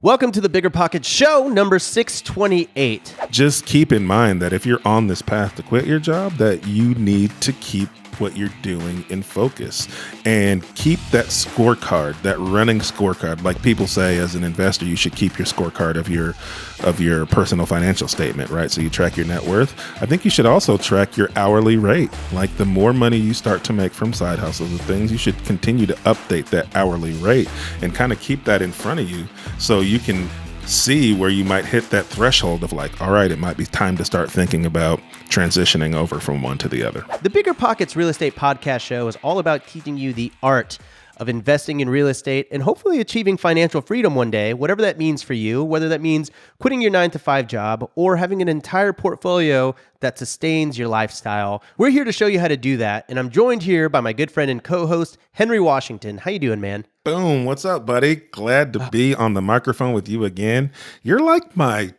Welcome to the BiggerPockets show number 628. Just keep in mind that if you're on this path to quit your job, that you need to keep what you're doing in focus and keep that scorecard, that running scorecard. Like people say, as an investor, you should keep your scorecard of your personal financial statement, right? So you track your net worth. I think you should also track your hourly rate. Like the more money you start to make from side hustles and things, you should continue to update that hourly rate and kind of keep that in front of you so you can see where you might hit that threshold of like, all right, it might be time to start thinking about transitioning over from one to the other. The BiggerPockets Real Estate Podcast Show is all about teaching you the art of investing in real estate and hopefully achieving financial freedom one day, whatever that means for you, whether that means quitting your 9-to-5 job or having an entire portfolio that sustains your lifestyle. We're here to show you how to do that, and I'm joined here by my good friend and co-host, Henry Washington. How you doing, man? Boom. What's up, buddy? Glad to be on the microphone with you again. You're like my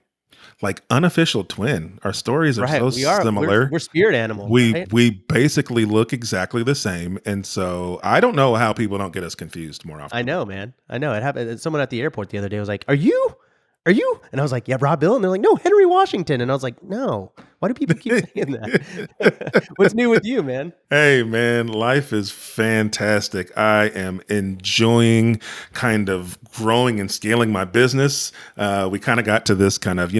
unofficial twin. Our stories are so similar. We're spirit animals. We basically look exactly the same. And so I don't know how people don't get us confused more often. I know, man. I know. It happened. Someone at the airport the other day was like, Are you? And I was like, yeah, Rob Bill. And they're like, no, Henry Washington. And I was like, no. Why do people keep saying that? What's new with you, man? Hey, man, life is fantastic. I am enjoying kind of growing and scaling my business. We kind of got to this kind of,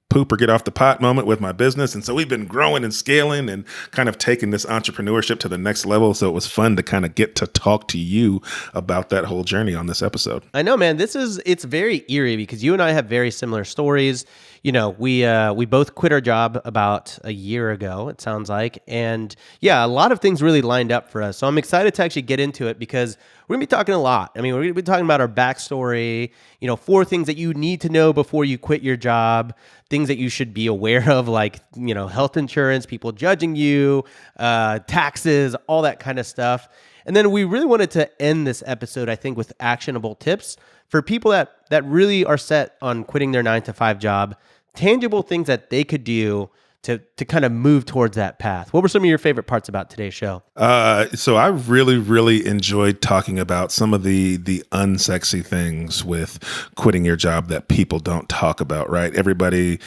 poop or get off the pot moment with my business. And so we've been growing and scaling and kind of taking this entrepreneurship to the next level. So it was fun to kind of get to talk to you about that whole journey on this episode. I know, man, it's very eerie because you and I have very similar stories. We both quit our job about a year ago, it sounds like. And yeah, a lot of things really lined up for us. So I'm excited to actually get into it because we're going to be talking a lot. I mean, we're going to be talking about our backstory, 4 things that you need to know before you quit your job, things that you should be aware of, like, health insurance, people judging you, taxes, all that kind of stuff. And then we really wanted to end this episode, I think, with actionable tips for people that really are set on quitting their 9-to-5 job, tangible things that they could do to kind of move towards that path. What were some of your favorite parts about today's show? So I really, really enjoyed talking about some of the unsexy things with quitting your job that people don't talk about, right? Everybody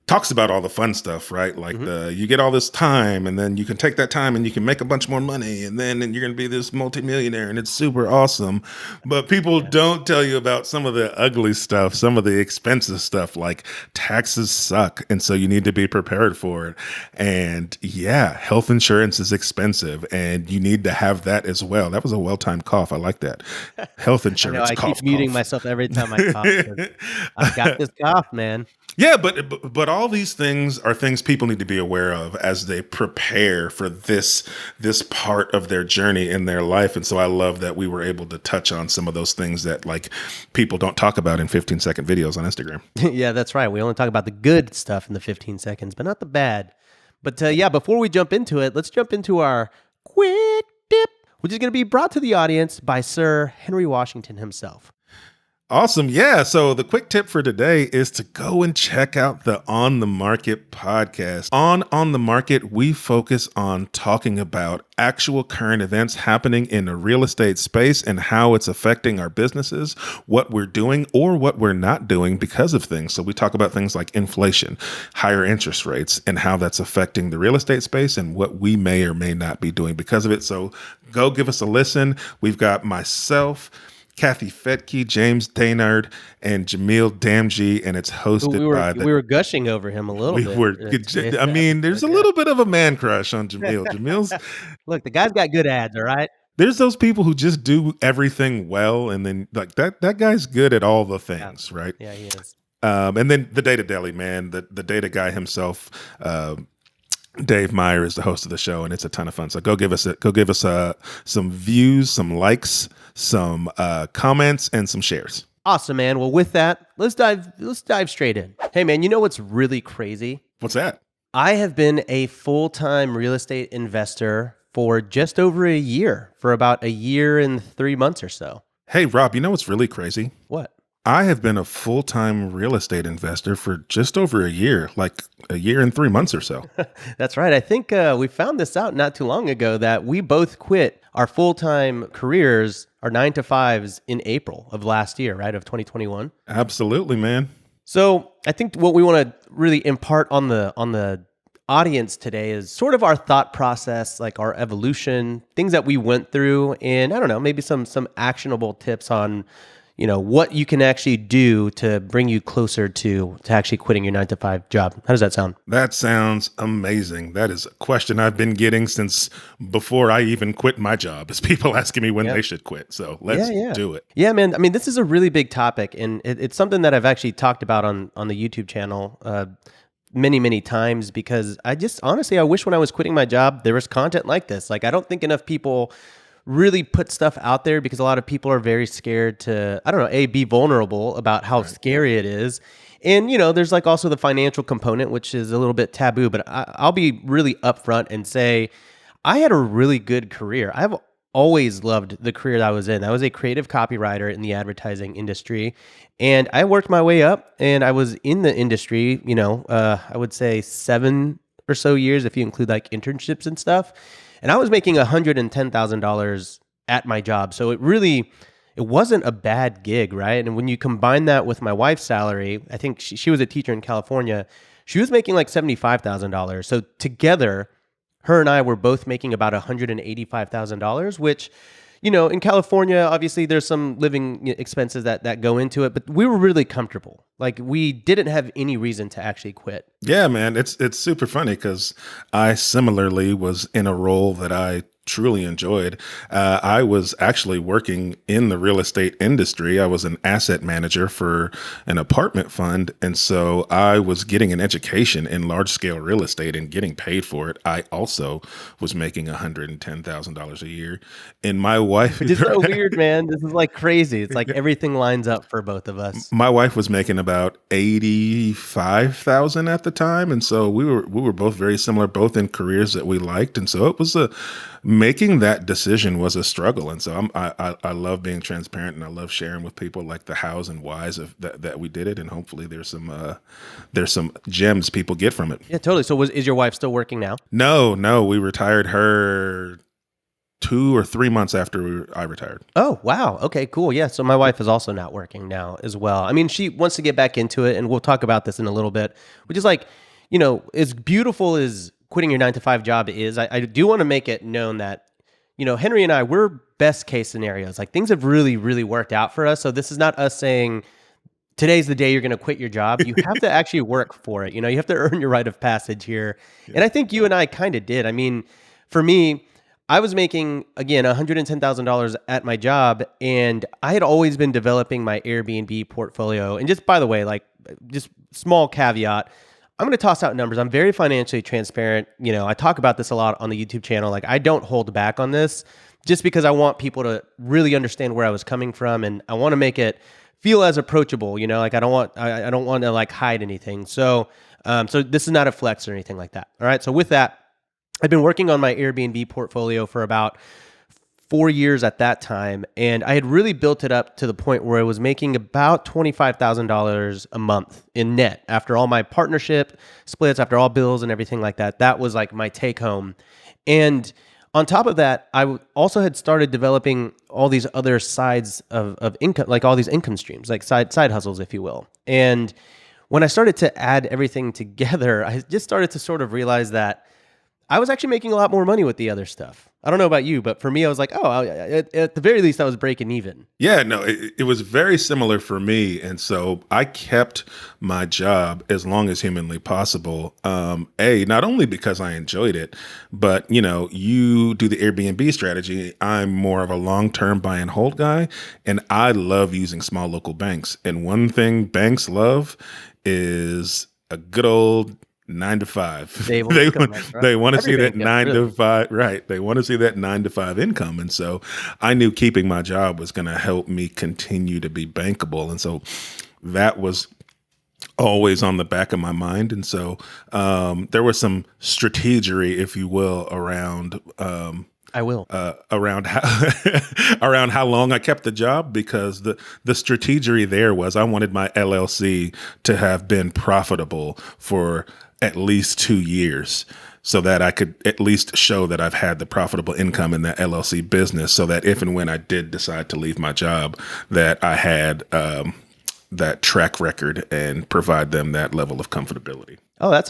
talks about all the fun stuff, right? Like you get all this time and then you can take that time and you can make a bunch more money and then you're going to be this multimillionaire and it's super awesome. But people don't tell you about some of the ugly stuff, some of the expensive stuff, like taxes suck. And so you need to be prepared for it. And yeah, health insurance is expensive and you need to have that as well. That was a well-timed cough. I like that. Health insurance. I keep muting myself every time I cough. I've got this cough, man. Yeah, but all these things are things people need to be aware of as they prepare for this part of their journey in their life. And so I love that we were able to touch on some of those things that like people don't talk about in 15-second videos on Instagram. Yeah, that's right. We only talk about the good stuff in the 15 seconds, but not the bad. But before we jump into it, let's jump into our quick tip, which is going to be brought to the audience by Sir Henry Washington himself. Awesome. Yeah. So the quick tip for today is to go and check out the On the Market podcast. On the Market, we focus on talking about actual current events happening in the real estate space and how it's affecting our businesses, what we're doing or what we're not doing because of things. So we talk about things like inflation, higher interest rates, and how that's affecting the real estate space and what we may or may not be doing because of it. So go give us a listen. We've got myself, Kathy Fetke, James Daynard, and Jamil Damji, and it's hosted by we were gushing over him a little bit. I mean, there's a little bit of a man crush on Jamil. Jamil's look, the guy's got good ads, all right? There's those people who just do everything well, and then like that guy's good at all the things, right? Yeah, he is. And then the Data Deli, man, the data guy himself, Dave Meyer is the host of the show, and it's a ton of fun. So go give us some views, some likes, some comments, and some shares. Awesome, man. Well, with that, let's dive straight in. Hey, man, you know what's really crazy? What's that? I have been a full-time real estate investor for just over a year, for about a year and 3 months or so. Hey, Rob, you know what's really crazy? What? I have been a full-time real estate investor for just over a year, like a year and 3 months or so. That's right. I think we found this out not too long ago that we both quit our full time careers, our 9 to 5s, in April of last year, right? Of 2021. Absolutely, man. So I think what we want to really impart on the audience today is sort of our thought process, like our evolution, things that we went through, and I don't know, maybe some actionable tips on, what you can actually do to bring you closer to actually quitting your 9 to 5 job. How does that sound? That sounds amazing. That is a question I've been getting since before I even quit my job, is people asking me when Yeah. they should quit. So Yeah, let's yeah. do it. Yeah, man. I mean, this is a really big topic, and it's something that I've actually talked about on the YouTube channel many, many times because I just honestly, I wish when I was quitting my job, there was content like this. Like, I don't think enough people really put stuff out there because a lot of people are very scared to, I don't know, be vulnerable about how scary it is. And, there's like also the financial component, which is a little bit taboo, but I'll be really upfront and say, I had a really good career. I've always loved the career that I was in. I was a creative copywriter in the advertising industry, and I worked my way up. And I was in the industry, I would say 7 or so years if you include like internships and stuff. And I was making $110,000 at my job, so it wasn't a bad gig, right? And when you combine that with my wife's salary, I think she was a teacher in California. She was making like $75,000. So together, her and I were both making about $185,000, which, in California, obviously there's some living expenses that go into it, but we were really comfortable. Like, we didn't have any reason to actually quit. Yeah, man. It's super funny because I similarly was in a role that I truly enjoyed. I was actually working in the real estate industry. I was an asset manager for an apartment fund. And so I was getting an education in large scale real estate and getting paid for it. I also was making $110,000 a year. And my wife, Which is so weird, man. This is like crazy. It's like everything lines up for both of us. my wife was making about 85,000 at the time. And so we were both very similar, both in careers that we liked. And so it was making that decision was a struggle. And so I love being transparent, and I love sharing with people like the hows and whys of that we did it. And hopefully there's some gems people get from it. Yeah, totally. So is your wife still working now? No, we retired her 2 or 3 months after I retired. Oh, wow. Okay, cool. Yeah. So my wife is also not working now as well. I mean, she wants to get back into it, and we'll talk about this in a little bit, which is like, as beautiful as quitting your 9 to 5 job is, I do want to make it known that, Henry and I, we're best case scenarios. Like, things have really, really worked out for us. So this is not us saying today's the day you're going to quit your job. You have to actually work for it. You have to earn your rite of passage here. Yeah. And I think you and I kind of did. I mean, for me, I was making, again, $110,000 at my job, and I had always been developing my Airbnb portfolio. And just, by the way, like, just small caveat, I'm going to toss out numbers. I'm very financially transparent. I talk about this a lot on the YouTube channel. Like, I don't hold back on this just because I want people to really understand where I was coming from, and I want to make it feel as approachable. Like, I don't want to like hide anything. So this is not a flex or anything like that. All right. So with that, I've been working on my Airbnb portfolio for about 4 years at that time, and I had really built it up to the point where I was making about $25,000 a month in net after all my partnership splits, after all bills and everything like that. That was like my take home. And on top of that, I also had started developing all these other sides of income, like all these income streams, like side hustles, if you will. And when I started to add everything together, I just started to sort of realize that I was actually making a lot more money with the other stuff. I don't know about you, but for me, I was like, oh, at the very least, I was breaking even. Yeah, no, it was very similar for me. And so I kept my job as long as humanly possible. Not only because I enjoyed it, but, you do the Airbnb strategy. I'm more of a long-term buy and hold guy, and I love using small local banks. And one thing banks love is a good old 9 to 5. They want to see that 9 to 5. Right. They want to see that 9 to 5 income. And so I knew keeping my job was going to help me continue to be bankable. And so that was always on the back of my mind. And so there was some strategery, if you will, around I will. Around how around how long I kept the job, because the strategy there was I wanted my LLC to have been profitable for at least 2 years, so that I could at least show that I've had the profitable income in that LLC business, so that if and when I did decide to leave my job, that I had that track record and provide them that level of comfortability. Oh, that's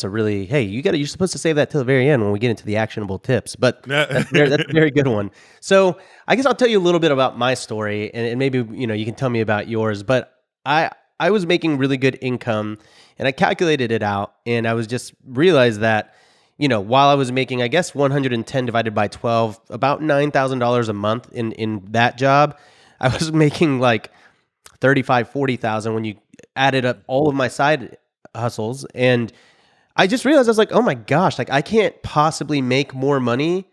a really, hey, you're supposed to save that till the very end when we get into the actionable tips, but that's a very good one. So I guess I'll tell you a little bit about my story, and maybe, you can tell me about yours, but I was making really good income, and I calculated it out, and I was just realized that, while I was making, I guess, 110 divided by 12, about $9,000 a month in that job, I was making like 35, 40,000 when you added up all of my side hustles. And I just realized, I was like, oh my gosh, like I can't possibly make more money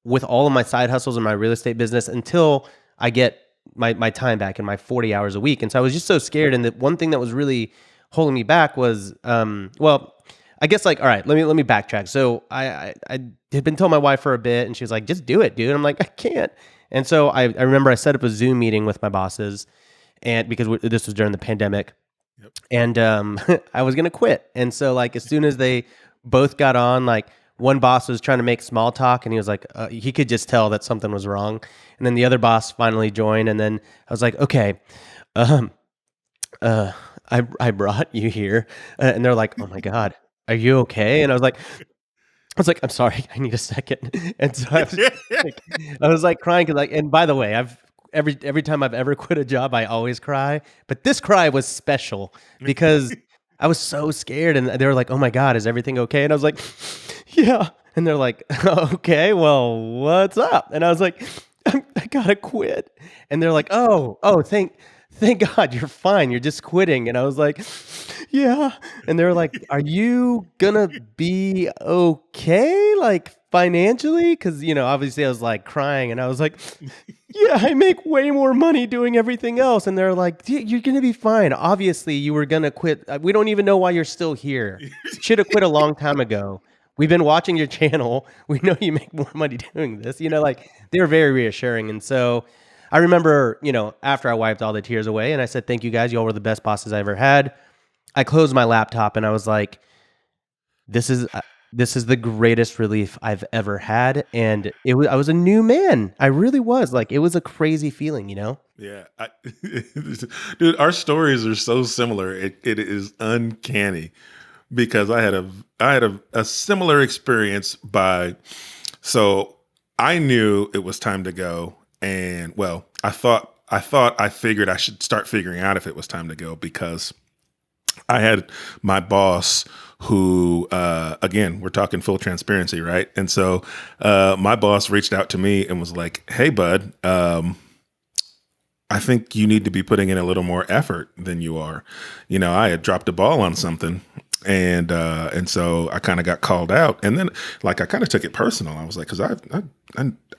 with all of my side hustles in my real estate business until I get my time back and my 40 hours a week. And so I was just so scared. And the one thing that was really holding me back was, well, I guess, like, all right, let me backtrack. So I had been telling my wife for a bit, and she was like, just do it, dude. I'm like, I can't. And so I remember I set up a Zoom meeting with my bosses, and because this was during the pandemic. Yep. And I was gonna quit. And so, like, as soon as they both got on, like, one boss was trying to make small talk, and he was like, he could just tell that something was wrong. And then the other boss finally joined, and then I was like, okay, I brought you here, and they're like, oh my God, are you okay? And I was like, I'm sorry, I need a second. And so I was like crying, because, like, and by the way, every time I've ever quit a job, I always cry, but this cry was special because I was so scared, and they were like, "Oh my God, is everything okay?" And I was like, "Yeah." And they're like, "Okay, well, what's up?" And I was like, I gotta quit." And they're like, "Oh, thank God you're fine. You're just quitting." And I was like, "Yeah." And they're like, "Are you gonna be okay, like, financially?" Because, obviously I was like crying, and I was like, yeah, I make way more money doing everything else. And they're like, you're going to be fine. Obviously, you were going to quit. We don't even know why you're still here. Should have quit a long time ago. We've been watching your channel. We know you make more money doing this. Like, they were very reassuring. And so I remember, after I wiped all the tears away and I said, thank you guys. Y'all were the best bosses I ever had. I closed my laptop and I was like, this is the greatest relief I've ever had. And I was a new man. I really was. Like, it was a crazy feeling, Yeah, dude, our stories are so similar. It is uncanny, because I had a similar experience. So I knew it was time to go, and well, I figured I should start figuring out if it was time to go, because I had my boss who, again, we're talking full transparency, right? And so my boss reached out to me and was like, hey, bud, I think you need to be putting in a little more effort than you are. I had dropped a ball on something. And so I kind of got called out, and then, like, I kind of took it personal. I was like, because I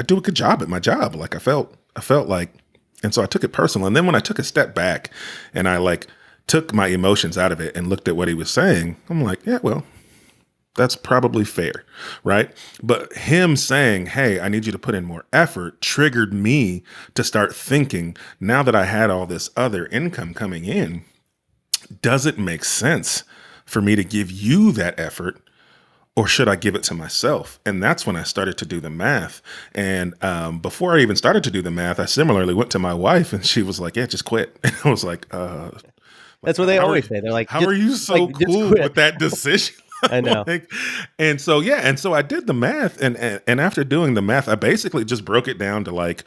do a good job at my job. Like, I felt like, and so I took it personal. And then when I took a step back and I, like, took my emotions out of it and looked at what he was saying, I'm like, yeah, well, that's probably fair, right? But him saying, hey, I need you to put in more effort, triggered me to start thinking, now that I had all this other income coming in, does it make sense for me to give you that effort, or should I give it to myself? And that's when I started to do the math. And before I even started to do the math, I similarly went to my wife, and she was like, yeah, just quit. And I was like, that's what they always say. They're like, how are you so cool with that decision? I know. And so I did the math, and after doing the math, I basically just broke it down to, like,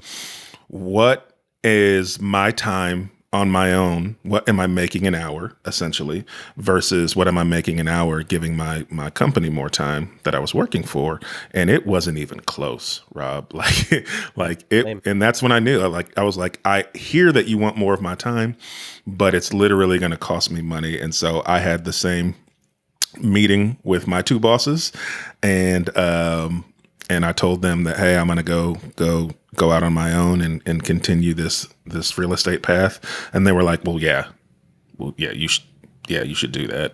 what is my time on my own? What am I making an hour, essentially, versus what am I making an hour giving my company more time that I was working for? And it wasn't even close, Rob. Like it, Same. And that's when I knew. I was like, I hear that you want more of my time, but it's literally going to cost me money. And so I had the same meeting with my two bosses, and I told them that, hey, I'm going to go out on my own and continue this real estate path. And they were like, well, yeah, you should do that.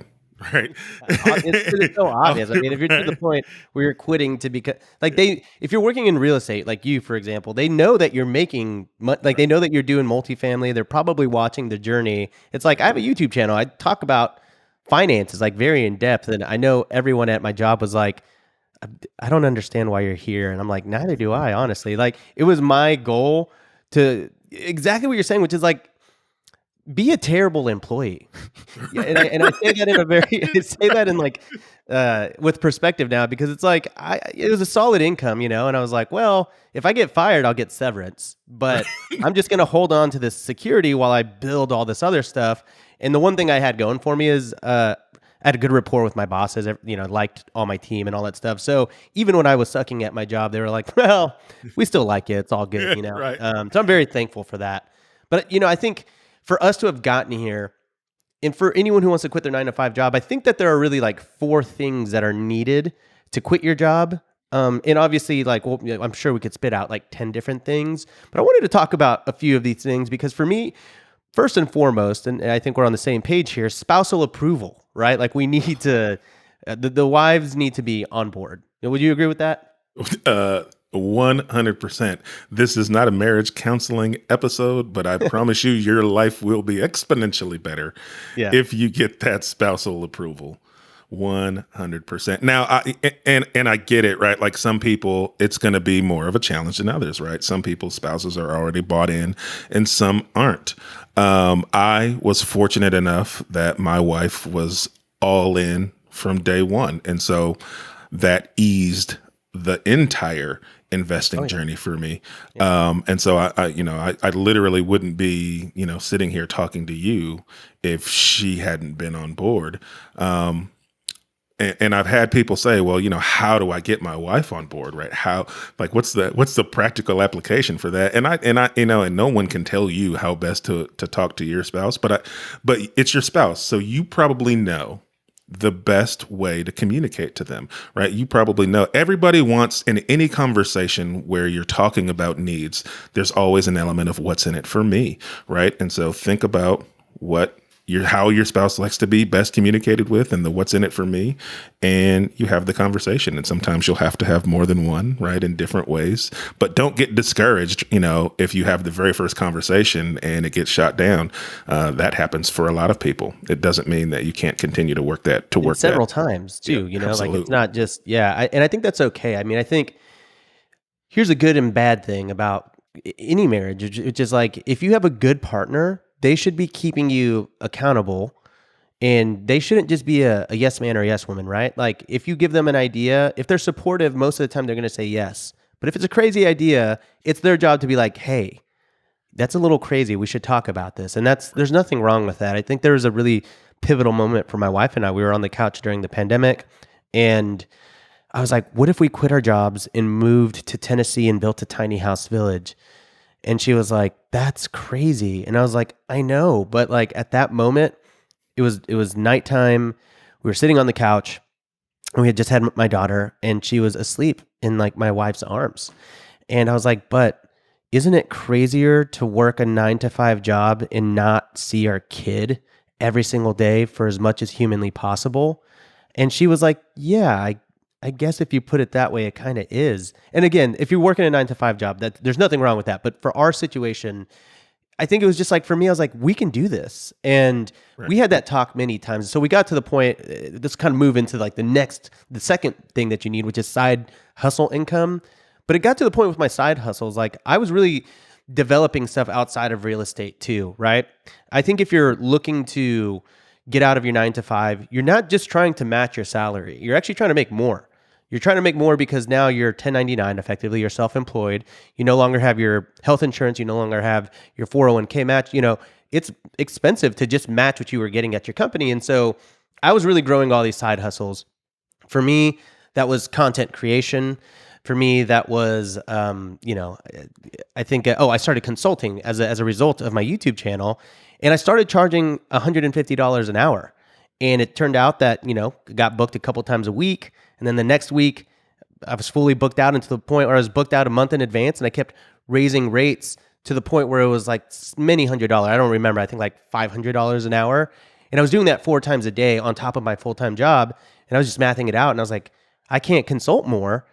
right? It's so obvious. I mean, if you're to the Right. point where you're quitting to become like if you're working in real estate, like you, for example, they know that you're making, like they know that you're doing multifamily. They're probably watching the journey. It's like I have a YouTube channel. I talk about finances like very in depth, and I know everyone at my job was like, I don't understand why you're here. And I'm like, neither do I, honestly. Like, it was my goal to exactly what you're saying, which is like, be a terrible employee. Yeah, and I say that in a very I say that in like with perspective now because it's like it was a solid income, and I was like, well, if I get fired, I'll get severance, but I'm just gonna hold on to this security while I build all this other stuff. And the one thing I had going for me is I had a good rapport with my bosses, liked all my team and all that stuff. So even when I was sucking at my job, they were like, well, we still like you. It's all good, Yeah, right. So I'm very thankful for that. But, I think for us to have gotten here and for anyone who wants to quit their 9 to 5 job, I think that there are really like 4 things that are needed to quit your job. And obviously, like, well, I'm sure we could spit out like 10 different things, but I wanted to talk about a few of these things because for me, first and foremost, and I think we're on the same page here, spousal approval, right? Like we need to, the wives need to be on board. Would you agree with that? 100%. This is not a marriage counseling episode, but I promise you, your life will be exponentially better Yeah. if you get that spousal approval. 100%. Now, and I get it, right? Like some people, it's going to be more of a challenge than others, right? Some people's spouses are already bought in, and some aren't. I was fortunate enough that my wife was all in from day one, and so that eased the entire investing journey for me. And so I literally wouldn't be, sitting here talking to you if she hadn't been on board. And I've had people say, well, how do I get my wife on board? Right. What's the practical application for that? And no one can tell you how best to talk to your spouse, but it's your spouse. So you probably know the best way to communicate to them, right? You probably know everybody wants in any conversation where you're talking about needs, there's always an element of what's in it for me, right? And so think about how your spouse likes to be best communicated with and the what's in it for me. And you have the conversation. And sometimes you'll have to have more than one, right? In different ways, but don't get discouraged. If you have the very first conversation and it gets shot down, that happens for a lot of people. It doesn't mean that you can't continue to work Several times too, Yeah, like it's absolutely. not just, and I think that's okay. I mean, I think here's a good and bad thing about any marriage, which is like, if you have a good partner, they should be keeping you accountable and they shouldn't just be a yes man or yes woman, right? Like if you give them an idea, if they're supportive, most of the time they're going to say yes. But if it's a crazy idea, it's their job to be like, hey, that's a little crazy. We should talk about this. And there's nothing wrong with that. I think there was a really pivotal moment for my wife and I. We were on the couch during the pandemic and I was like, what if we quit our jobs and moved to Tennessee and built a tiny house village? And she was like, that's crazy. And I was like, I know. But like at that moment, it was nighttime. We were sitting on the couch and we had just had my daughter and she was asleep in like my wife's arms. And I was like, but isn't it crazier to work a 9 to 5 job and not see our kid every single day for as much as humanly possible? And she was like, yeah, I guess if you put it that way, it kind of is. And again, if you're working a 9 to 5 job, there's nothing wrong with that. But for our situation, I think it was just like, for me, I was like, we can do this. And Right. we had that talk many times. So we got to the point, let's kind of move into like the second thing that you need, which is side hustle income. But it got to the point with my side hustles, like I was really developing stuff outside of real estate too, right? I think if you're looking to get out of your 9 to 5, you're not just trying to match your salary. You're actually trying to make more. You're trying to make more because now you're 1099 effectively, you're self-employed. You no longer have your health insurance. You no longer have your 401k match. It's expensive to just match what you were getting at your company. And so I was really growing all these side hustles. For me, that was content creation. For me, that was, I think, I started consulting as a result of my YouTube channel. And I started charging $150 an hour. And it turned out that, got booked a couple times a week. And then the next week, I was fully booked out into the point where I was booked out a month in advance. And I kept raising rates to the point where it was like many $100s. I don't remember. I think like $500 an hour. And I was doing that 4 times a day on top of my full-time job. And I was just mathing it out. And I was like, I can't consult more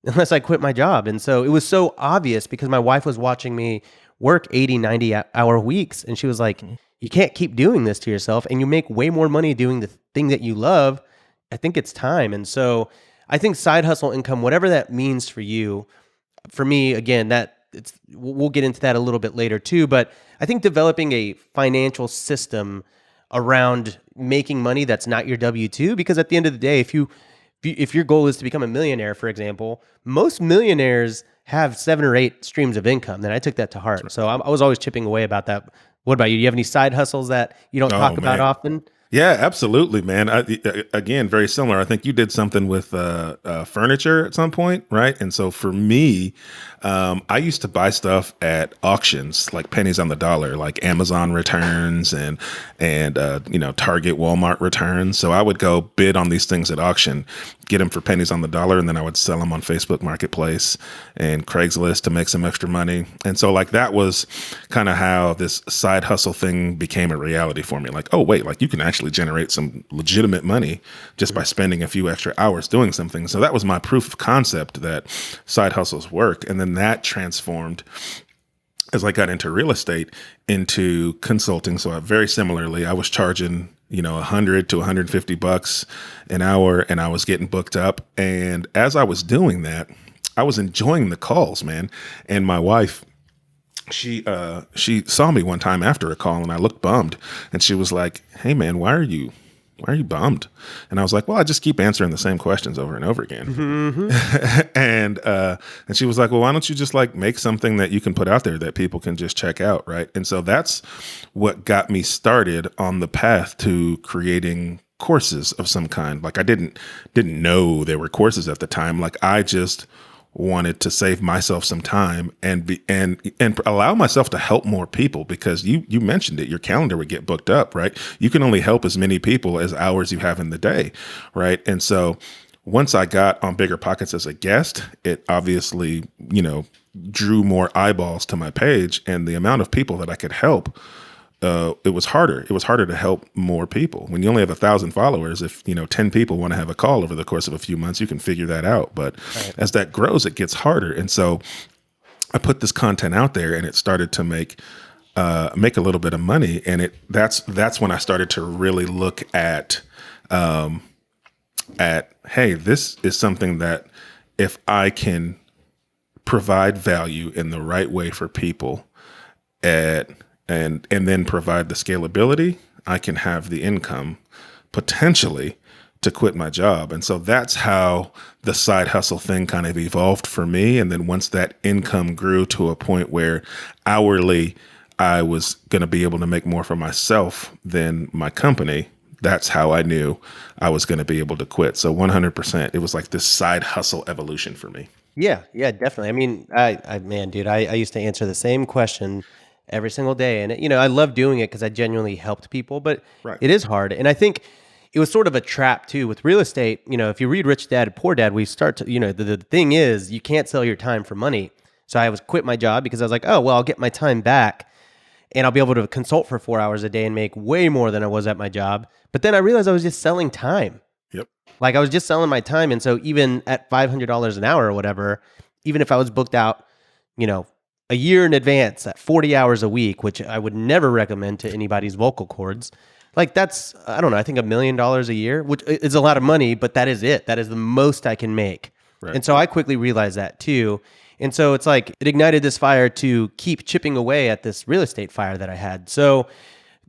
unless I quit my job. And so it was so obvious because my wife was watching me work 80, 90-hour weeks. And she was like, you can't keep doing this to yourself. And you make way more money doing the thing that you love. I think it's time. And so I think side hustle income, whatever that means for you, for me, again, that it's, we'll get into that a little bit later too. But I think developing a financial system around making money that's not your W-2, because at the end of the day, if your goal is to become a millionaire, for example, most millionaires have 7 or 8 streams of income. And I took that to heart. So I was always chipping away about that. What about you? Do you have any side hustles that you don't talk about man. often? Yeah, absolutely, man. Again, very similar. I think you did something with furniture at some point, right? And so for me, I used to buy stuff at auctions, like pennies on the dollar, like Amazon returns and Target, Walmart returns. So I would go bid on these things at auction, get them for pennies on the dollar, and then I would sell them on Facebook Marketplace and Craigslist to make some extra money. And so like that was kind of how this side hustle thing became a reality for me. Like, oh wait, like you can actually generate some legitimate money just by spending a few extra hours doing something. So that was my proof of concept that side hustles work. And then that transformed as I got into real estate into consulting. So very similarly, I was charging, $100 to $150 an hour, and I was getting booked up. And as I was doing that, I was enjoying the calls, man. And my wife, she saw me one time after a call, and I looked bummed, and she was like, "Hey man, why are you bummed?" And I was like, "Well, I just keep answering the same questions over and over again." Mm-hmm. and she was like, "Well, why don't you just like make something that you can put out there that people can just check out?" Right. And so that's what got me started on the path to creating courses of some kind. Like I didn't know there were courses at the time. Like I just wanted to save myself some time and allow myself to help more people, because you mentioned it, your calendar would get booked up, right? You can only help as many people as hours you have in the day, right? And so once I got on BiggerPockets as a guest, it obviously, drew more eyeballs to my page, and the amount of people that I could help, it was harder. It was harder to help more people. When you only have 1,000 followers, if 10 people want to have a call over the course of a few months, you can figure that out. But as that grows, it gets harder. And so I put this content out there, and it started to make a little bit of money. And that's when I started to really look at hey, this is something that if I can provide value in the right way for people and then provide the scalability, I can have the income potentially to quit my job. And so that's how the side hustle thing kind of evolved for me. And then once that income grew to a point where hourly I was going to be able to make more for myself than my company, that's how I knew I was going to be able to quit. So 100%, it was like this side hustle evolution for me. Yeah, definitely. I mean, man, dude, I used to answer the same question every single day. And, I love doing it because I genuinely helped people, but Right. it is hard. And I think it was sort of a trap too with real estate. If you read Rich Dad, Poor Dad, we start to, the thing is you can't sell your time for money. So I was quit my job because I was like, oh, well, I'll get my time back and I'll be able to consult for 4 hours a day and make way more than I was at my job. But then I realized I was just selling time. Yep. Like I was just selling my time. And so even at $500 an hour or whatever, even if I was booked out, a year in advance at 40 hours a week, which I would never recommend to anybody's vocal cords, like that's, I don't know, I think $1 million a year, which is a lot of money, but that is it. That is the most I can make. Right. And so I quickly realized that too. And so it's like it ignited this fire to keep chipping away at this real estate fire that I had. So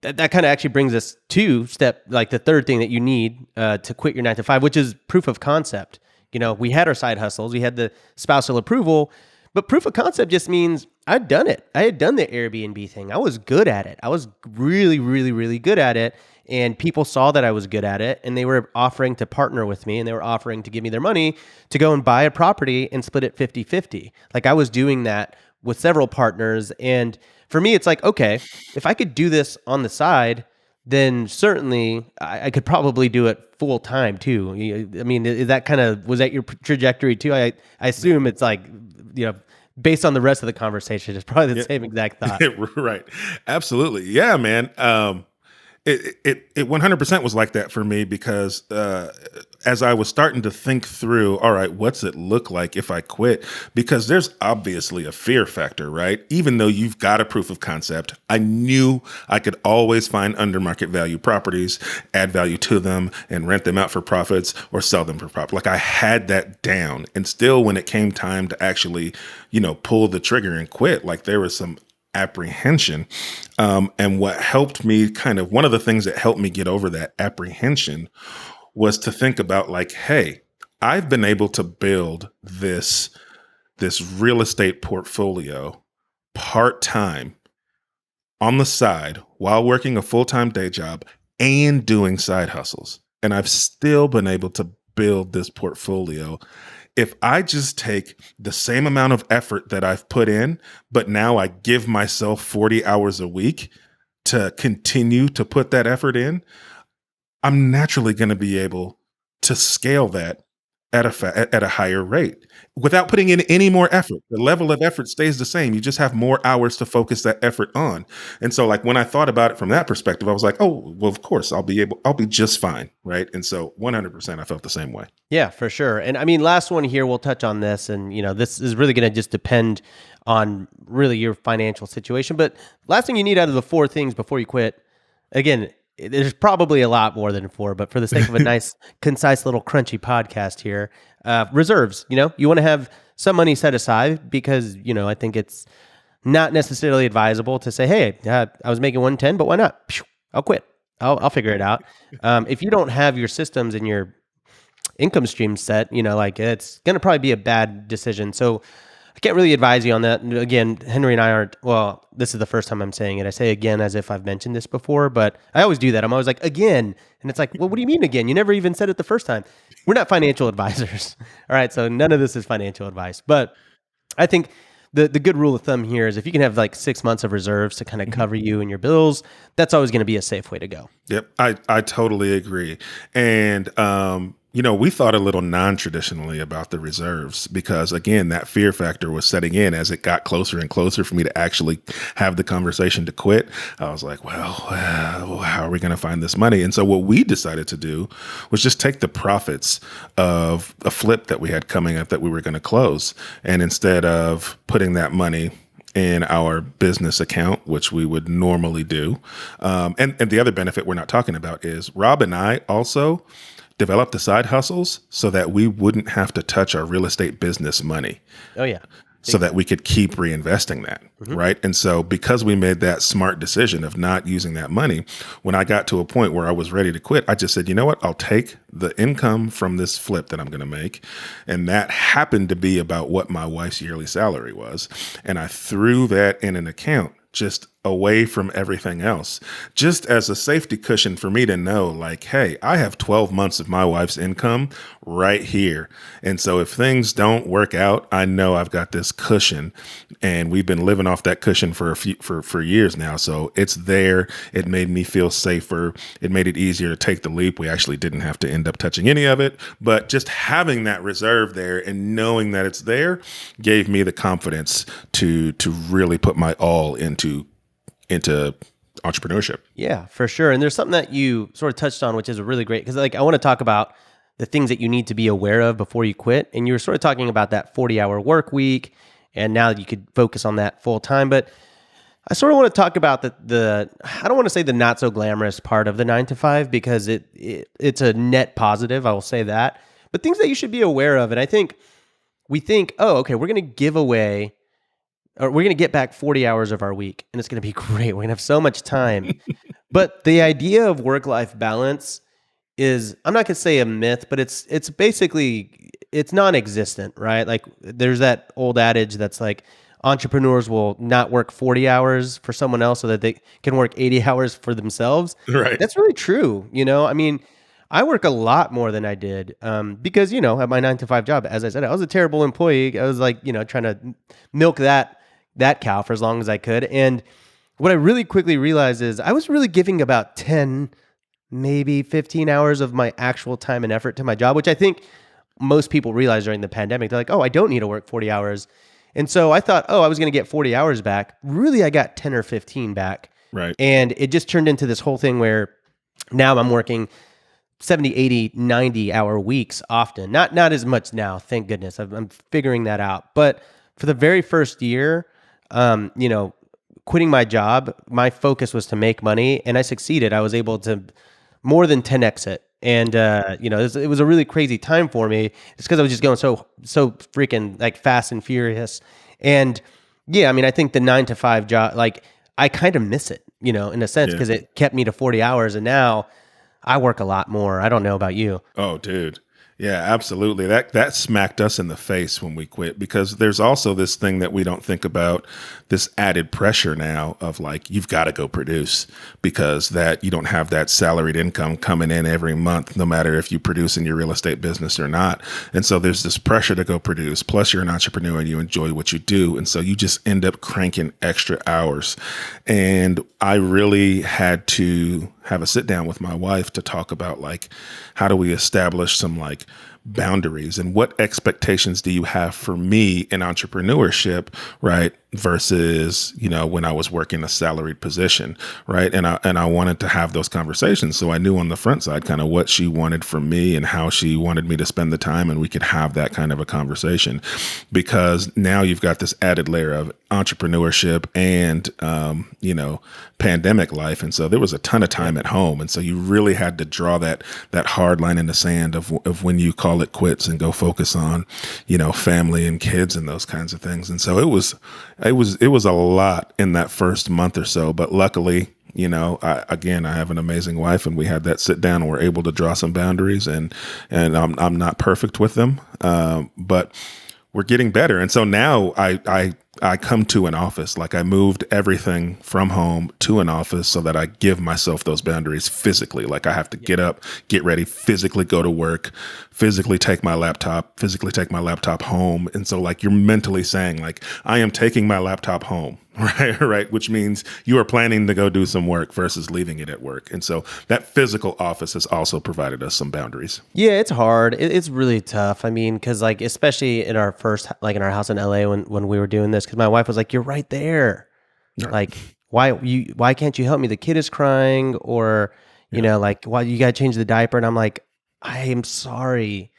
that kind of actually brings us to the third thing that you need to quit your 9 to 5, which is proof of concept. We had our side hustles, we had the spousal approval, but proof of concept just means I'd done it. I had done the Airbnb thing. I was good at it. I was really, really, really good at it. And people saw that I was good at it, and they were offering to partner with me, and they were offering to give me their money to go and buy a property and split it 50-50. Like I was doing that with several partners. And for me, it's like, okay, if I could do this on the side, then certainly I could probably do it full time too. I mean, is that was that your trajectory too? I assume it's like, based on the rest of the conversation, it's probably the same exact thought. Right. Absolutely. Yeah, man. It 100% was like that for me because as I was starting to think through, all right, what's it look like if I quit? Because there's obviously a fear factor, right? Even though you've got a proof of concept, I knew I could always find under market value properties, add value to them, and rent them out for profits or sell them for profit. Like I had that down, and still, when it came time to actually, pull the trigger and quit, like there was some apprehension. And what helped me one of the things that helped me get over that apprehension was to think about like, hey, I've been able to build this real estate portfolio part-time on the side while working a full-time day job and doing side hustles. And I've still been able to build this portfolio. If I just take the same amount of effort that I've put in, but now I give myself 40 hours a week to continue to put that effort in, I'm naturally going to be able to scale that at a higher rate without putting in any more effort. The level of effort stays the same. You just have more hours to focus that effort on. And so like when I thought about it from that perspective, I was like, oh, well, of course I'll be just fine. Right. And so 100% I felt the same way. Yeah, for sure. And I mean, last one here, we'll touch on this. And, this is really going to just depend on really your financial situation. But last thing you need out of the four things before you quit, again, there's probably a lot more than four, but for the sake of a nice, concise little crunchy podcast here, reserves, you want to have some money set aside because, I think it's not necessarily advisable to say, hey, I was making 110, but why not? I'll quit. I'll figure it out. If you don't have your systems and your income stream set, like it's going to probably be a bad decision. So I can't really advise you on that. And again, Henry and I aren't, well, this is the first time I'm saying it. I say again as if I've mentioned this before, but I always do that. I'm always like, again. And it's like, well, what do you mean again? You never even said it the first time. We're not financial advisors. All right. So none of this is financial advice. But I think the good rule of thumb here is if you can have like 6 months of reserves to kind of cover you and your bills, that's always going to be a safe way to go. Yep. I totally agree. And, we thought a little non-traditionally about the reserves because, again, that fear factor was setting in as it got closer and closer for me to actually have the conversation to quit. I was like, well, how are we going to find this money? And so what we decided to do was just take the profits of a flip that we had coming up that we were going to close. And instead of putting that money in our business account, which we would normally do. And the other benefit we're not talking about is Rob and I also develop the side hustles so that we wouldn't have to touch our real estate business money. Oh, yeah. So that we could keep reinvesting that. Right. And so because we made that smart decision of not using that money, when I got to a point where I was ready to quit, I just said, you know what, I'll take the income from this flip that I'm going to make. And that happened to be about what my wife's yearly salary was. And I threw that in an account just away from everything else, just as a safety cushion for me to know like, hey, I have 12 months of my wife's income right here. And so if things don't work out, I know I've got this cushion, and we've been living off that cushion for years now. So it's there. It made me feel safer. It made it easier to take the leap. We actually didn't have to end up touching any of it, but just having that reserve there and knowing that it's there gave me the confidence to really put my all into entrepreneurship. Yeah, for sure. And there's something that you sort of touched on, which is really great because I want to talk about the things that you need to be aware of before you quit. And you were sort of talking about that 40-hour work week, and now you could focus on that full time. But I sort of want to talk about the I don't want to say the not so glamorous part of the 9 to 5 because it's a net positive. I will say that, but things that you should be aware of. And I think we think, oh, okay, we're going to give away, or we're going to get back 40 hours of our week, and it's going to be great. We're going to have so much time. But the idea of work-life balance is, I'm not going to say a myth, but it's basically, it's non-existent, right? Like there's that old adage that's like, entrepreneurs will not work 40 hours for someone else so that they can work 80 hours for themselves. Right. That's really true. I mean, I work a lot more than I did because, at my 9 to 5 job, as I said, I was a terrible employee. I was like, trying to milk that cow for as long as I could. And what I really quickly realized is I was really giving about 10, maybe 15 hours of my actual time and effort to my job, which I think most people realize during the pandemic. They're like, oh, I don't need to work 40 hours. And so I thought, oh, I was going to get 40 hours back. Really, I got 10 or 15 back Right. And it just turned into this whole thing where now I'm working 70, 80, 90-hour weeks often. Not as much now, thank goodness. I'm figuring that out. But for the very first year, you know, quitting my job, my focus was to make money, and I succeeded. I was able to more than 10x it. And you know, it was a really crazy time for me. It's because I was just going so freaking like fast and furious. And yeah, I mean, I think the 9 to 5 job, like I kind of miss it, you know, in a sense, Yeah. because it kept me to 40 hours, and now I work a lot more. I don't know about you. Oh, dude. Yeah, absolutely. That smacked us in the face when we quit, because there's also this thing that we don't think about, this added pressure now of like, you've got to go produce, because that you don't have that salaried income coming in every month, no matter if you produce in your real estate business or not. And so there's this pressure to go produce. Plus you're an entrepreneur and you enjoy what you do. And so you just end up cranking extra hours. And I really had to have a sit down with my wife to talk about like, how do we establish some like boundaries, and what expectations do you have for me in entrepreneurship, right? Versus, you know, when I was working a salaried position, right? And I wanted to have those conversations. So I knew on the front side kind of what she wanted from me and how she wanted me to spend the time, and we could have that kind of a conversation, because now you've got this added layer of entrepreneurship and, you know, pandemic life. And so there was a ton of time at home. And so you really had to draw that hard line in the sand of when you call it quits and go focus on, you know, family and kids and those kinds of things. And so it was a lot in that first month or so, but luckily, you know, I have an amazing wife, and we had that sit down and we're able to draw some boundaries, and I'm not perfect with them. But we're getting better. And so now I come to an office. Like I moved everything from home to an office so that I give myself those boundaries physically. Like I have to get up, get ready, physically go to work, physically take my laptop home. And so like you're mentally saying like, I am taking my laptop home, right? Right. Which means you are planning to go do some work versus leaving it at work. And so that physical office has also provided us some boundaries. Yeah, it's hard. It's really tough. I mean, because like especially in our first, like in our house in LA when we were doing this, because my wife was like, "You're right there. Right. Like, why can't you help me? The kid is crying, or you know, like why you gotta change the diaper?" And I'm like, "I am sorry.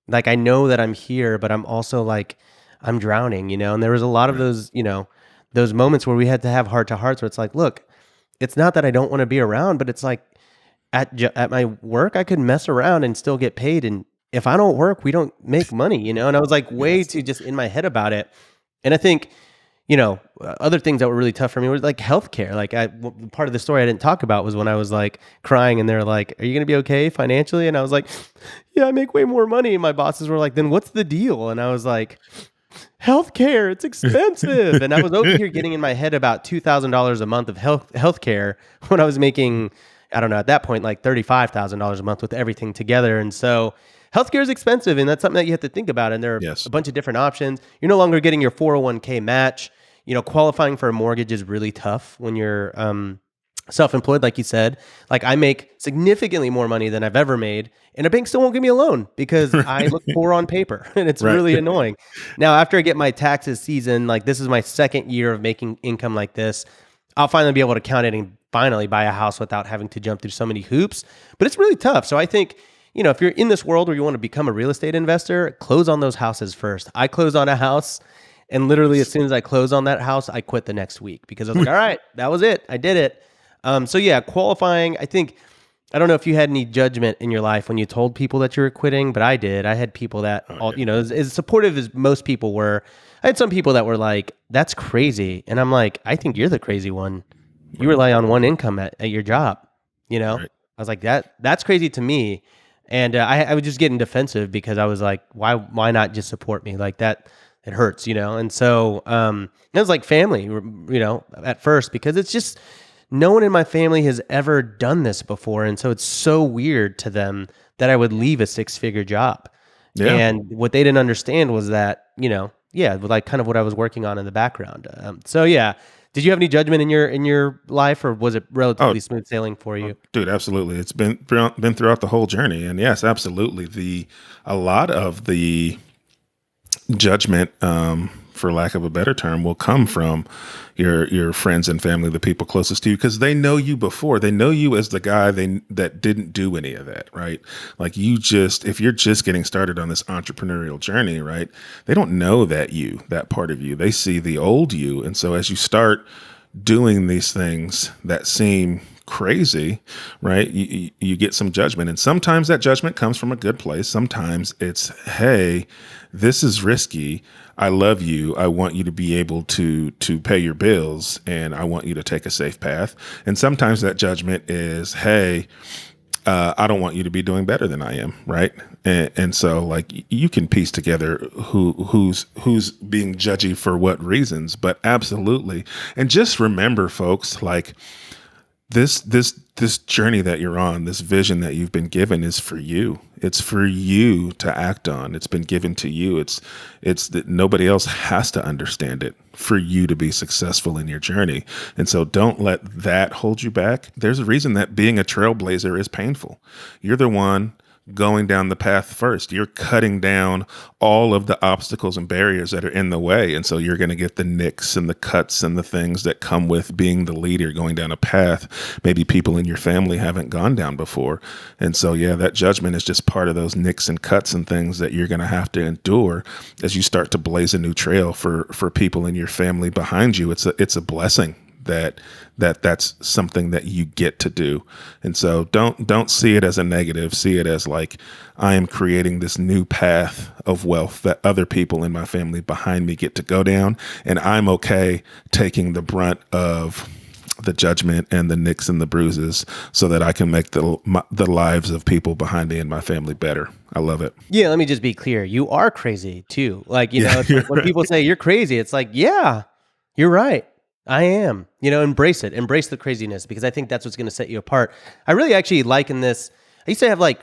Like I know that I'm here, but I'm also like I'm drowning, you know." And there was a lot of Right. those, you know, those moments where we had to have heart to hearts where it's like, look, it's not that I don't want to be around, but it's like at my work, I could mess around and still get paid. And if I don't work, we don't make money, you know? And I was like way Yes. too just in my head about it. And I think, you know, other things that were really tough for me was like healthcare. Like part of the story I didn't talk about was when I was like crying and they're like, "Are you going to be okay financially?" And I was like, "Yeah, I make way more money." And my bosses were like, "Then what's the deal?" And I was like, "Healthcare, it's expensive." And I was over here getting in my head about $2,000 a month of healthcare when I was making, I don't know, at that point, like $35,000 a month with everything together. And so healthcare is expensive, and that's something that you have to think about. And there are a Yes. bunch of different options. You're no longer getting your 401k match. You know, qualifying for a mortgage is really tough when you're self-employed, like you said. Like I make significantly more money than I've ever made, and a bank still won't give me a loan because I look poor on paper, and it's Right. really annoying. Now, after I get my taxes seasoned, like this is my second year of making income like this, I'll finally be able to count it and finally buy a house without having to jump through so many hoops. But it's really tough. So I think, you know, if you're in this world where you want to become a real estate investor, close on those houses first. I closed on a house, and literally as soon as I close on that house, I quit the next week because I was like, all right, that was it. I did it. So yeah, qualifying, I think, I don't know if you had any judgment in your life when you told people that you were quitting, but I did. I had people that, all, you know, as supportive as most people were, I had some people that were like, "That's crazy." And I'm like, "I think you're the crazy one. You rely on one income at your job." You know, Right. I was like, that's crazy to me. And I was just getting defensive because I was like, why not just support me like that? It hurts, you know? And so, it was like family, you know, at first, because it's just, no one in my family has ever done this before. And so it's so weird to them that I would leave a 6-figure job. Yeah. And what they didn't understand was that, you know, yeah, like kind of what I was working on in the background. So yeah, did you have any judgment in your life, or was it Oh, relatively smooth sailing for you? dude, absolutely. It's been throughout the whole journey, and yes, absolutely. A lot of the judgment for lack of a better term, will come from your friends and family, the people closest to you, because they know you before. They know you as the guy that didn't do any of that, right? Like if you're just getting started on this entrepreneurial journey, right? They don't know that part of you. They see the old you. And so as you start doing these things that seem crazy, right? You get some judgment, and sometimes that judgment comes from a good place. Sometimes it's, hey, this is risky. I love you. I want you to be able to pay your bills, and I want you to take a safe path. And sometimes that judgment is, hey, I don't want you to be doing better than I am, right? And so, like, you can piece together who's being judgy for what reasons, but absolutely. And just remember, folks, like, this journey that you're on, this vision that you've been given is for you. It's for you to act on. It's been given to you. It's that nobody else has to understand it for you to be successful in your journey. And so don't let that hold you back. There's a reason that being a trailblazer is painful. You're the one going down the path first. You're cutting down all of the obstacles and barriers that are in the way. And so you're going to get the nicks and the cuts and the things that come with being the leader, going down a path maybe people in your family haven't gone down before. And so, yeah, that judgment is just part of those nicks and cuts and things that you're going to have to endure as you start to blaze a new trail for people in your family behind you. It's a blessing that's something that you get to do. And so don't see it as a negative. See it as like, I am creating this new path of wealth that other people in my family behind me get to go down. And I'm okay taking the brunt of the judgment and the nicks and the bruises so that I can make the lives of people behind me and my family better. I love it. Yeah, let me just be clear. You are crazy too. Like, it's like when people say you're crazy, it's like, yeah, you're right. I am. Embrace it. Embrace the craziness, because I think that's what's going to set you apart. I really actually liken this. I used to have like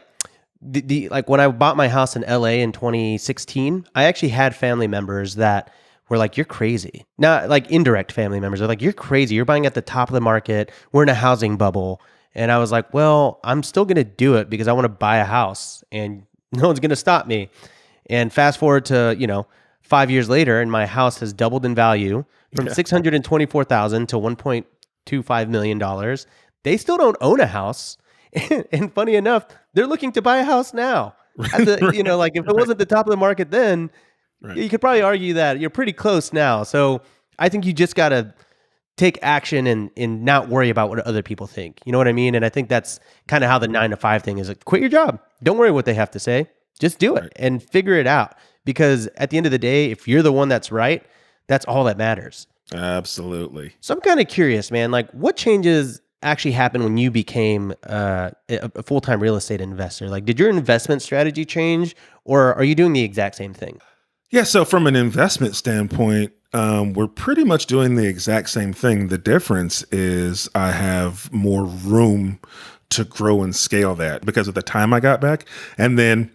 like when I bought my house in LA in 2016, I actually had family members that were like, you're crazy. Not like indirect family members. They're like, you're crazy. You're buying at the top of the market. We're in a housing bubble. And I was like, well, I'm still going to do it because I want to buy a house and no one's going to stop me. And fast forward to, 5 years later, and my house has doubled in value from $624,000 to $1.25 million. They still don't own a house. And funny enough, they're looking to buy a house now. Like if it wasn't the top of the market then, you could probably argue that you're pretty close now. So I think you just got to take action and not worry about what other people think. You know what I mean? And I think that's kind of how the 9-to-5 thing is. Like, quit your job. Don't worry what they have to say. Just do it and figure it out. Because at the end of the day, if you're the one that's right, that's all that matters. Absolutely. So I'm kind of curious, man, like what changes actually happened when you became a full-time real estate investor? Like, did your investment strategy change, or are you doing the exact same thing? Yeah. So from an investment standpoint, we're pretty much doing the exact same thing. The difference is I have more room to grow and scale that because of the time I got back. And then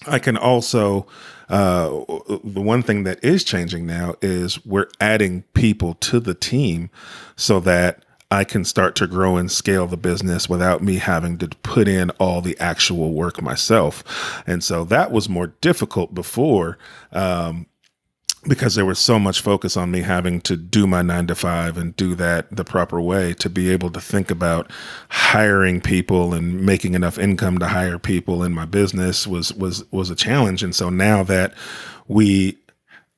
I can also, the one thing that is changing now is we're adding people to the team so that I can start to grow and scale the business without me having to put in all the actual work myself. And so that was more difficult before, because there was so much focus on me having to do my 9-to-5 and do that the proper way. To be able to think about hiring people and making enough income to hire people in my business was a challenge. And so now that we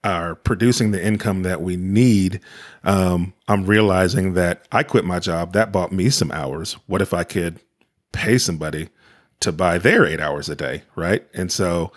are producing the income that we need, I'm realizing that I quit my job. That bought me some hours. What if I could pay somebody to buy their 8 hours a day, right? And so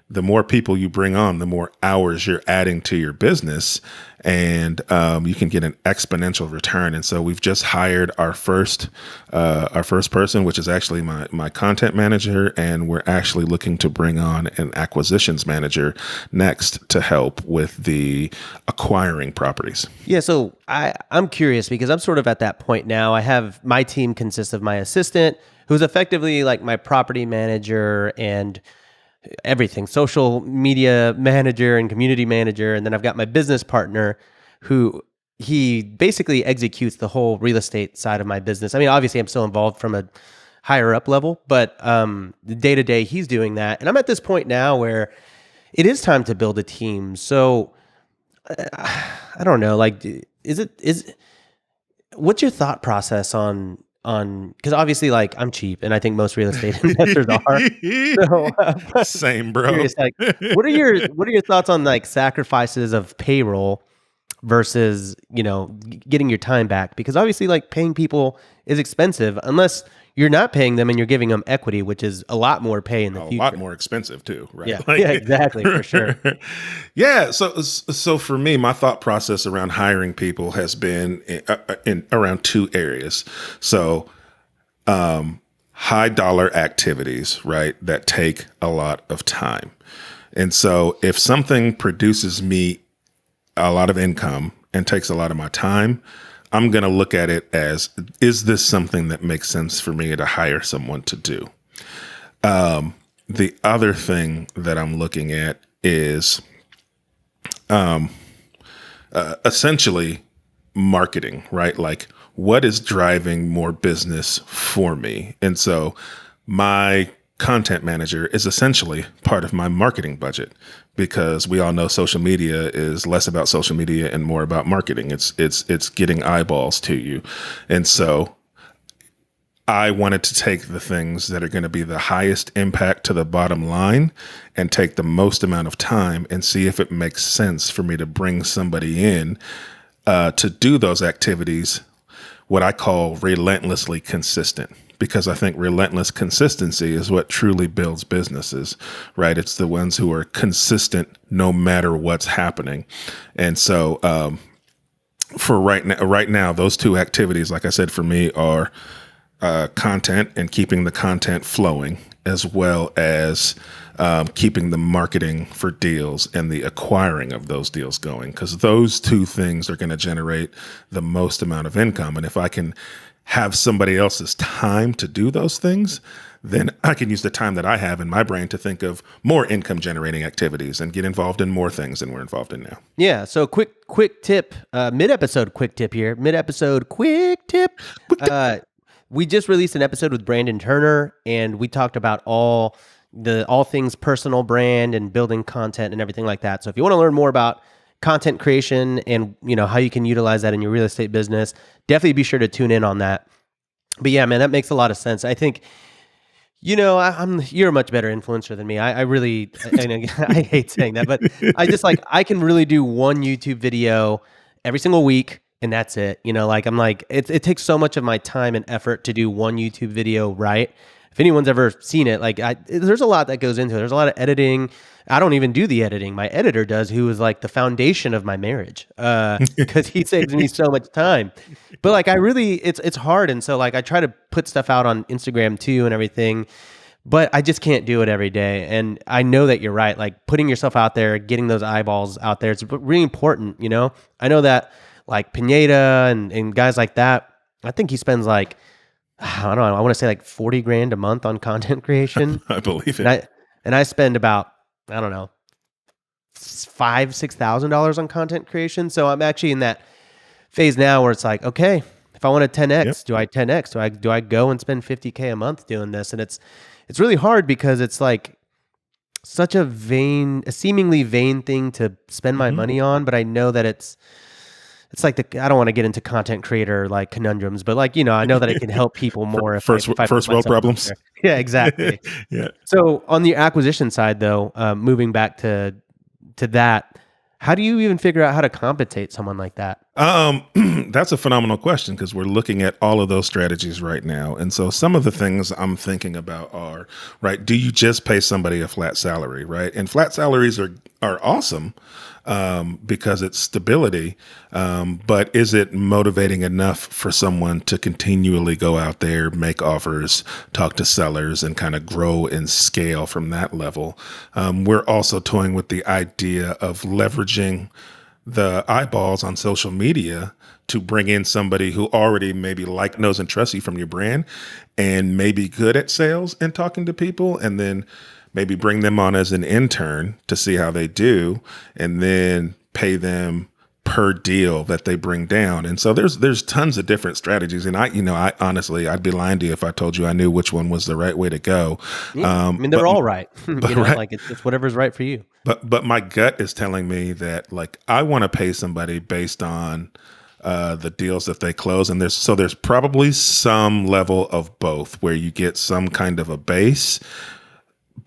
the more people you bring on, the more hours you're adding to your business, and you can get an exponential return. And so we've just hired our first person, which is actually my content manager, and we're actually looking to bring on an acquisitions manager next to help with the acquiring properties. Yeah, so I'm curious because I'm sort of at that point now. I have my team consists of my assistant, who's effectively like my property manager and everything, social media manager and community manager. And then I've got my business partner who he basically executes the whole real estate side of my business. I mean, obviously I'm still involved from a higher up level, but the day to day he's doing that. And I'm at this point now where it is time to build a team. So I don't know. Like, is what's your thought process on? Because obviously, like, I'm cheap, and I think most real estate investors are. So, I'm Same, bro. curious, like, what are your thoughts on like sacrifices of payroll versus getting your time back? Because obviously, like, paying people is expensive unless you're not paying them and you're giving them equity, which is a lot more pay in the A lot future. more expensive too, right? Yeah, yeah, Like, exactly, for sure. yeah. So for me, my thought process around hiring people has been in around two areas. So high dollar activities, right, that take a lot of time. And so if something produces me a lot of income and takes a lot of my time, I'm going to look at it as, is this something that makes sense for me to hire someone to do? The other thing that I'm looking at is essentially marketing, right? Like, what is driving more business for me? And so my content manager is essentially part of my marketing budget, because we all know social media is less about social media and more about marketing. It's getting eyeballs to you. And so I wanted to take the things that are going to be the highest impact to the bottom line and take the most amount of time and see if it makes sense for me to bring somebody in to do those activities, what I call relentlessly consistent. Because I think relentless consistency is what truly builds businesses, right? It's the ones who are consistent no matter what's happening. And so for right now, those two activities, like I said, for me are content and keeping the content flowing, as well as keeping the marketing for deals and the acquiring of those deals going, because those two things are going to generate the most amount of income. And if I can have somebody else's time to do those things, then I can use the time that I have in my brain to think of more income generating activities and get involved in more things than we're involved in now. Yeah. So quick tip, mid-episode quick tip here. Mid-episode quick tip. We just released an episode with Brandon Turner, and we talked about all things personal brand and building content and everything like that. So if you want to learn more about content creation and how you can utilize that in your real estate business, definitely be sure to tune in on that. But yeah, man, that makes a lot of sense. I think you're a much better influencer than me. I really, I hate saying that, but I just I can really do one YouTube video every single week, and that's it. I'm like, it takes so much of my time and effort to do one YouTube video right. If anyone's ever seen it, there's a lot that goes into it. There's a lot of editing. I don't even do the editing. My editor does, who is like the foundation of my marriage, because he saves me so much time. But I really, it's hard. And so I try to put stuff out on Instagram too and everything, but I just can't do it every day. And I know that you're right. Like, putting yourself out there, getting those eyeballs out there, it's really important. I know that Pineda and guys like that, I think he spends I don't know, I want to say $40,000 a month on content creation. I believe it. And I spend about, I don't know, $6,000 on content creation. So I'm actually in that phase now where it's okay, if I want to 10x, Yep. do I 10x? Do I go and spend $50,000 a month doing this? And it's really hard, because it's such a seemingly vain thing to spend my money on. But I know that it's I don't want to get into content creator conundrums, but I know that it can help people more if First if I first put world myself out problems. there. Yeah, exactly. Yeah. So on the acquisition side, though, moving back to that, how do you even figure out how to compensate someone like that? That's a phenomenal question, because we're looking at all of those strategies right now. And so some of the things I'm thinking about are, right, do you just pay somebody a flat salary, right? And flat salaries are awesome because it's stability. But is it motivating enough for someone to continually go out there, make offers, talk to sellers, and kind of grow and scale from that level? We're also toying with the idea of leveraging the eyeballs on social media to bring in somebody who already maybe knows, and trusts you from your brand, and maybe good at sales and talking to people, and then maybe bring them on as an intern to see how they do, and then pay them per deal that they bring down. And so there's tons of different strategies. And I honestly, I'd be lying to you if I told you I knew which one was the right way to go. Yeah. I mean, they're But all right. but Like right. it's whatever's right for you. But my gut is telling me that like I want to pay somebody based on the deals that they close, and there's probably some level of both where you get some kind of a base,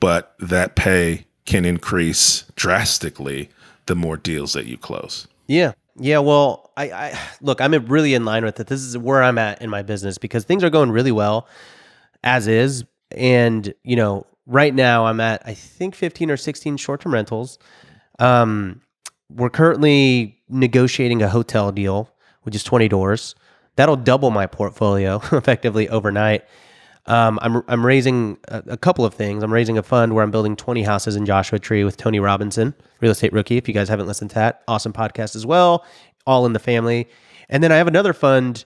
but that pay can increase drastically the more deals that you close. Yeah. Yeah. Well, I look, I'm really in line with it. This is where I'm at in my business because things are going really well as is. And, right now I'm at, I think 15 or 16 short-term rentals. Um, we're currently negotiating a hotel deal, which is 20 doors. That'll double my portfolio effectively overnight. I'm raising a couple of things. I'm raising a fund where I'm building 20 houses in Joshua Tree with Tony Robinson, real estate rookie. If you guys haven't listened to that, awesome podcast as well. All in the family. And then I have another fund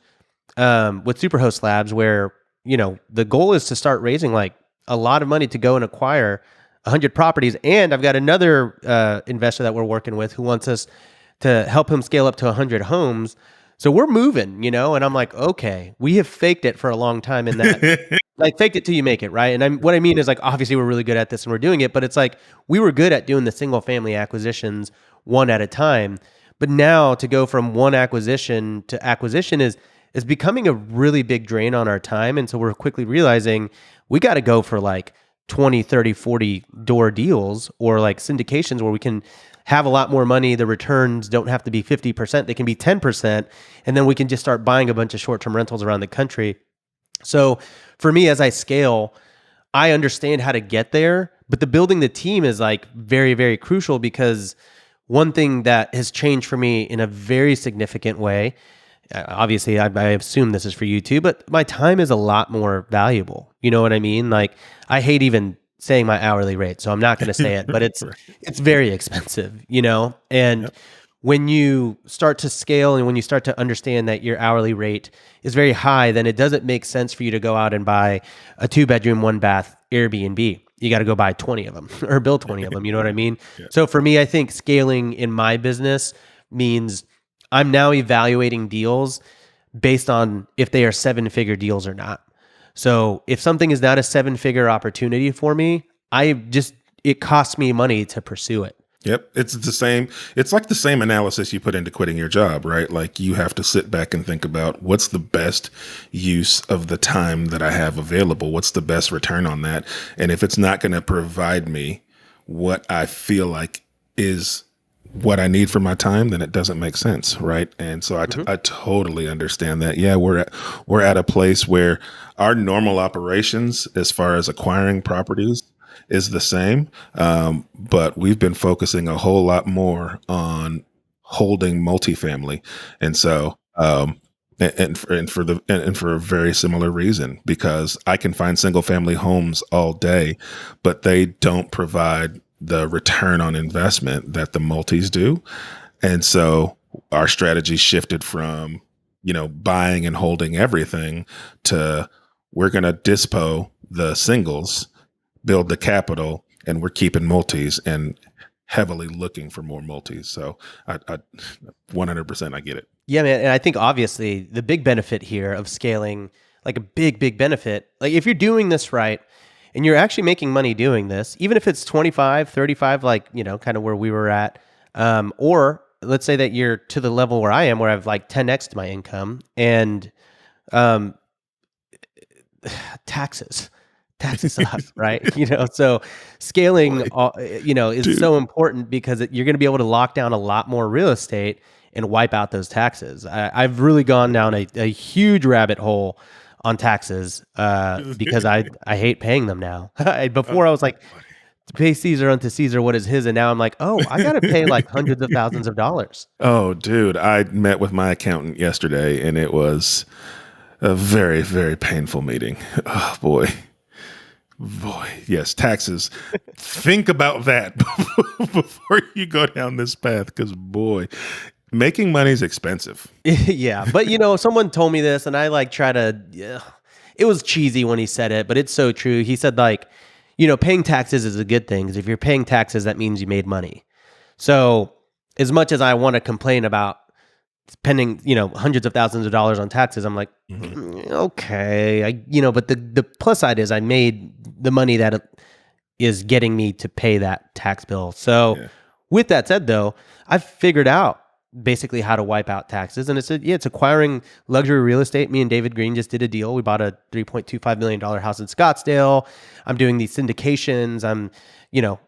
with Superhost Labs where the goal is to start raising like a lot of money to go and acquire 100 properties. And I've got another investor that we're working with who wants us to help him scale up to 100 homes. So we're moving, and I'm like, okay, we have faked it for a long time in that. Like faked it till you make it, right? And what I mean is like obviously we're really good at this and we're doing it, but it's like we were good at doing the single family acquisitions one at a time. But now to go from one acquisition to acquisition is becoming a really big drain on our time. And so we're quickly realizing we got to go for like 20, 30, 40 door deals or like syndications where we can have a lot more money. The returns don't have to be 50%. They can be 10%. And then we can just start buying a bunch of short-term rentals around the country. So for me, as I scale, I understand how to get there, but the building the team is like very, very crucial because one thing that has changed for me in a very significant way, obviously I assume this is for you too, but my time is a lot more valuable. You know what I mean? Like I hate even saying my hourly rate, so I'm not going to say it, but it's very expensive, and Yep. when you start to scale and when you start to understand that your hourly rate is very high, then it doesn't make sense for you to go out and buy a 2-bedroom, 1-bath Airbnb. You got to go buy 20 of them or build 20 of them. You know what I mean? Yeah. So for me, I think scaling in my business means I'm now evaluating deals based on if they are 7-figure deals or not. So if something is not a 7-figure opportunity for me, it costs me money to pursue it. Yep. It's the same. It's like the same analysis you put into quitting your job, right? Like you have to sit back and think about what's the best use of the time that I have available? What's the best return on that? And if it's not going to provide me what I feel like is what I need for my time, then it doesn't make sense, right? And so I totally understand that. Yeah, we're at a place where our normal operations, as far as acquiring properties, is the same, but we've been focusing a whole lot more on holding multifamily, and so and for a very similar reason, because I can find single family homes all day, but they don't provide the return on investment that the multis do. And so our strategy shifted from, buying and holding everything to we're going to dispo the singles, build the capital, and we're keeping multis and heavily looking for more multis. So I 100% I get it. Yeah, man. And I think obviously the big benefit here of scaling, like a big, big benefit, like if you're doing this right and you're actually making money doing this, even if it's 25, 35, like, kind of where we were at, or let's say that you're to the level where I am, where I've like 10x my income and taxes suck, right? So scaling, is Dude. so important because you're going to be able to lock down a lot more real estate and wipe out those taxes. I've really gone down a huge rabbit hole on taxes because I hate paying them now. Before I was like, to pay Caesar unto Caesar what is his, and now I'm like, oh, I got to pay like hundreds of thousands of dollars. Oh, dude, I met with my accountant yesterday, and it was a very, very painful meeting. Oh, boy. Yes, taxes. Think about that before you go down this path, because, boy, making money is expensive. Yeah. But, someone told me this and I like try to, it was cheesy when he said it, but it's so true. He said like, paying taxes is a good thing because if you're paying taxes, that means you made money. So as much as I want to complain about spending, hundreds of thousands of dollars on taxes. I'm like, Mhm. okay, but the plus side is I made the money that is getting me to pay that tax bill. So Yeah. with that said, though, I've figured out basically how to wipe out taxes. And it's acquiring luxury real estate. Me and David Green just did a deal. We bought a $3.25 million house in Scottsdale. I'm doing these syndications. I'm,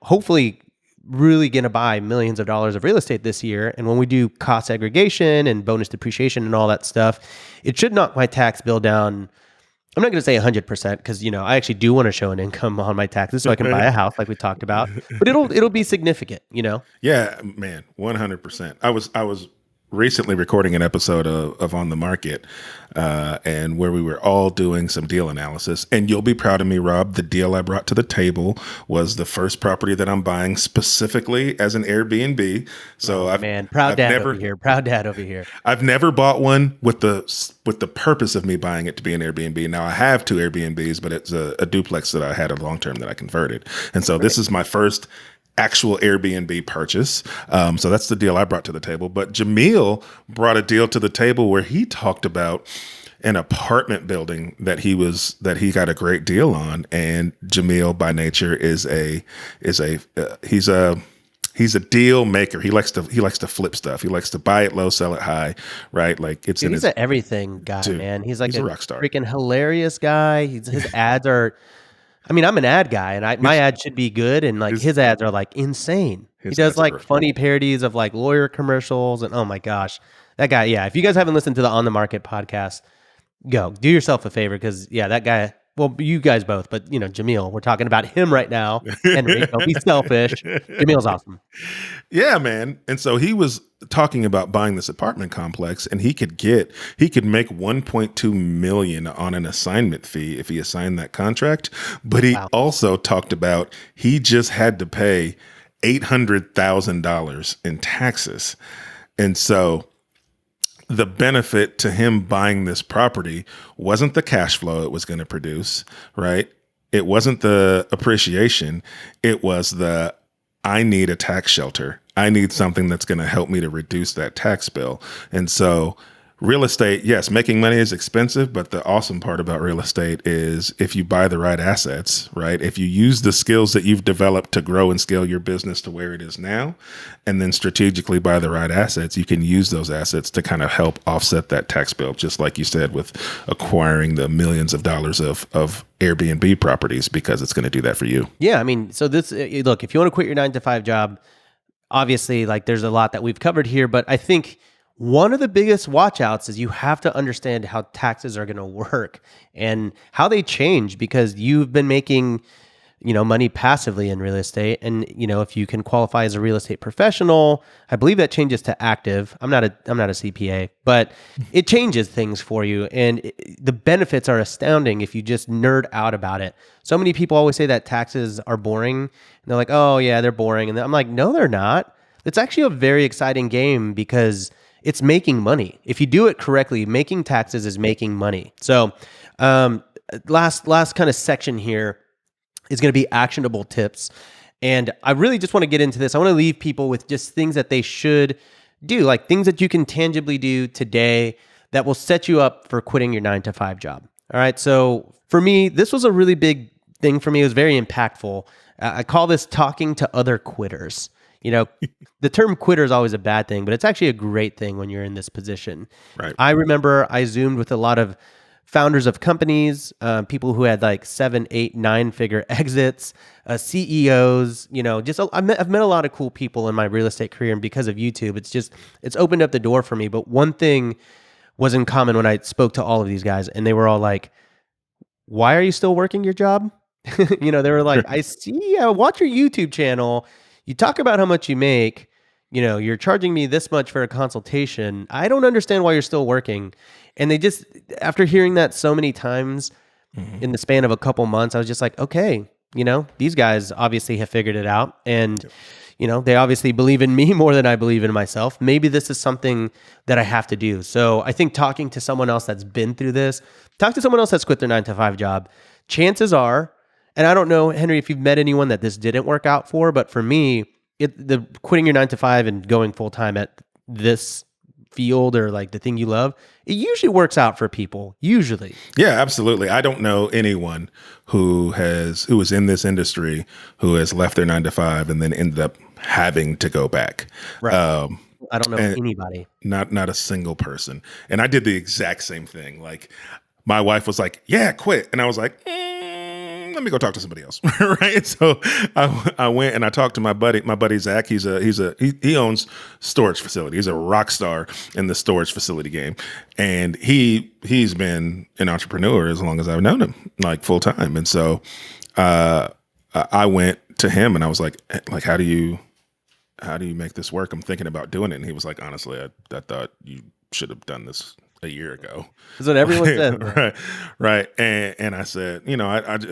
hopefully really going to buy millions of dollars of real estate this year. And when we do cost segregation and bonus depreciation and all that stuff, it should knock my tax bill down. I'm not going to say 100% because, I actually do want to show an income on my taxes so I can buy a house like we talked about, but it'll be significant. Yeah, man, 100%. I was recently recording an episode of On the Market, and where we were all doing some deal analysis. And you'll be proud of me, Rob. The deal I brought to the table was the first property that I'm buying specifically as an Airbnb. So proud dad over here. Proud dad over here. I've never bought one with the purpose of me buying it to be an Airbnb. Now I have two Airbnbs, but it's a duplex that I had a long term that I converted, and so this is my first actual Airbnb purchase. So that's the deal I brought to the table. But Jamil brought a deal to the table where he talked about an apartment building that he got a great deal on. And Jamil by nature he's a deal maker. He likes to flip stuff. He likes to buy it low, sell it high, right? Like he's an everything guy, man. He's like a rock star. Freaking hilarious guy. His ads are, I'm an ad guy, and my ad should be good, and like his ads are like insane. He does like funny parodies of like lawyer commercials, and oh my gosh, that guy. Yeah, if you guys haven't listened to the On the Market podcast, go do yourself a favor because that guy. Well, you guys both, but Jamil, we're talking about him right now. Henry, don't be selfish. Jamil's awesome. Yeah, man. And so he was talking about buying this apartment complex, and he could make 1.2 million on an assignment fee if he assigned that contract. But he also talked about he just had to pay $800,000 in taxes. And so the benefit to him buying this property wasn't the cash flow it was going to produce, right? It wasn't the appreciation. It was I need a tax shelter. I need something that's going to help me to reduce that tax bill. And so real estate, yes, making money is expensive, but the awesome part about real estate is if you buy the right assets, right? If you use the skills that you've developed to grow and scale your business to where it is now, and then strategically buy the right assets, you can use those assets to kind of help offset that tax bill, just like you said, with acquiring the millions of dollars of Airbnb properties, because it's going to do that for you. Yeah. So look, if you want to quit your 9-to-5 job, obviously like there's a lot that we've covered here, but I think one of the biggest watch outs is you have to understand how taxes are going to work and how they change, because you've been making, money passively in real estate. And, if you can qualify as a real estate professional, I believe that changes to active. I'm not a CPA, but it changes things for you. And the benefits are astounding if you just nerd out about it. So many people always say that taxes are boring. And they're like, oh yeah, they're boring. And I'm like, no, they're not. It's actually a very exciting game because it's making money. If you do it correctly, making taxes is making money. So last kind of section here is going to be actionable tips. And I really just want to get into this. I want to leave people with just things that they should do, like things that you can tangibly do today that will set you up for quitting your 9-to-5 job. All right. So for me, this was a really big thing for me. It was very impactful. I call this talking to other quitters. The term quitter is always a bad thing, but it's actually a great thing when you're in this position. Right. I remember I Zoomed with a lot of founders of companies, people who had like 7, 8, 9-figure exits, CEOs, I've met a lot of cool people in my real estate career. And because of YouTube, it's opened up the door for me. But one thing was in common when I spoke to all of these guys, and they were all like, why are you still working your job? They were like, I see, I watch your YouTube channel. You talk about how much you make, you're charging me this much for a consultation. I don't understand why you're still working. And they just, after hearing that so many times in the span of a couple months, I was just like, okay, these guys obviously have figured it out. And, they obviously believe in me more than I believe in myself. Maybe this is something that I have to do. So I think talking to someone else that's been through this, talk to someone else that's quit their 9-to-5 job, chances are, and I don't know, Henry, if you've met anyone that this didn't work out for, but for me, the quitting your 9-to-5 and going full time at this field or like the thing you love, it usually works out for people. Usually. Yeah, absolutely. I don't know anyone who is in this industry who has left their 9 to 5 and then ended up having to go back. Right. I don't know And anybody. not a single person. And I did the exact same thing. Like my wife was like, "Yeah, quit," and I was like, let me go talk to somebody else. Right. So I went and I talked to my buddy Zach. He owns storage facility. He's a rock star in the storage facility game. And he's been an entrepreneur as long as I've known him, like full time. And so I went to him and I was like, how do you make this work? I'm thinking about doing it. And he was like, honestly, I thought you should have done this a year ago. That's what everyone says. Right. And I said,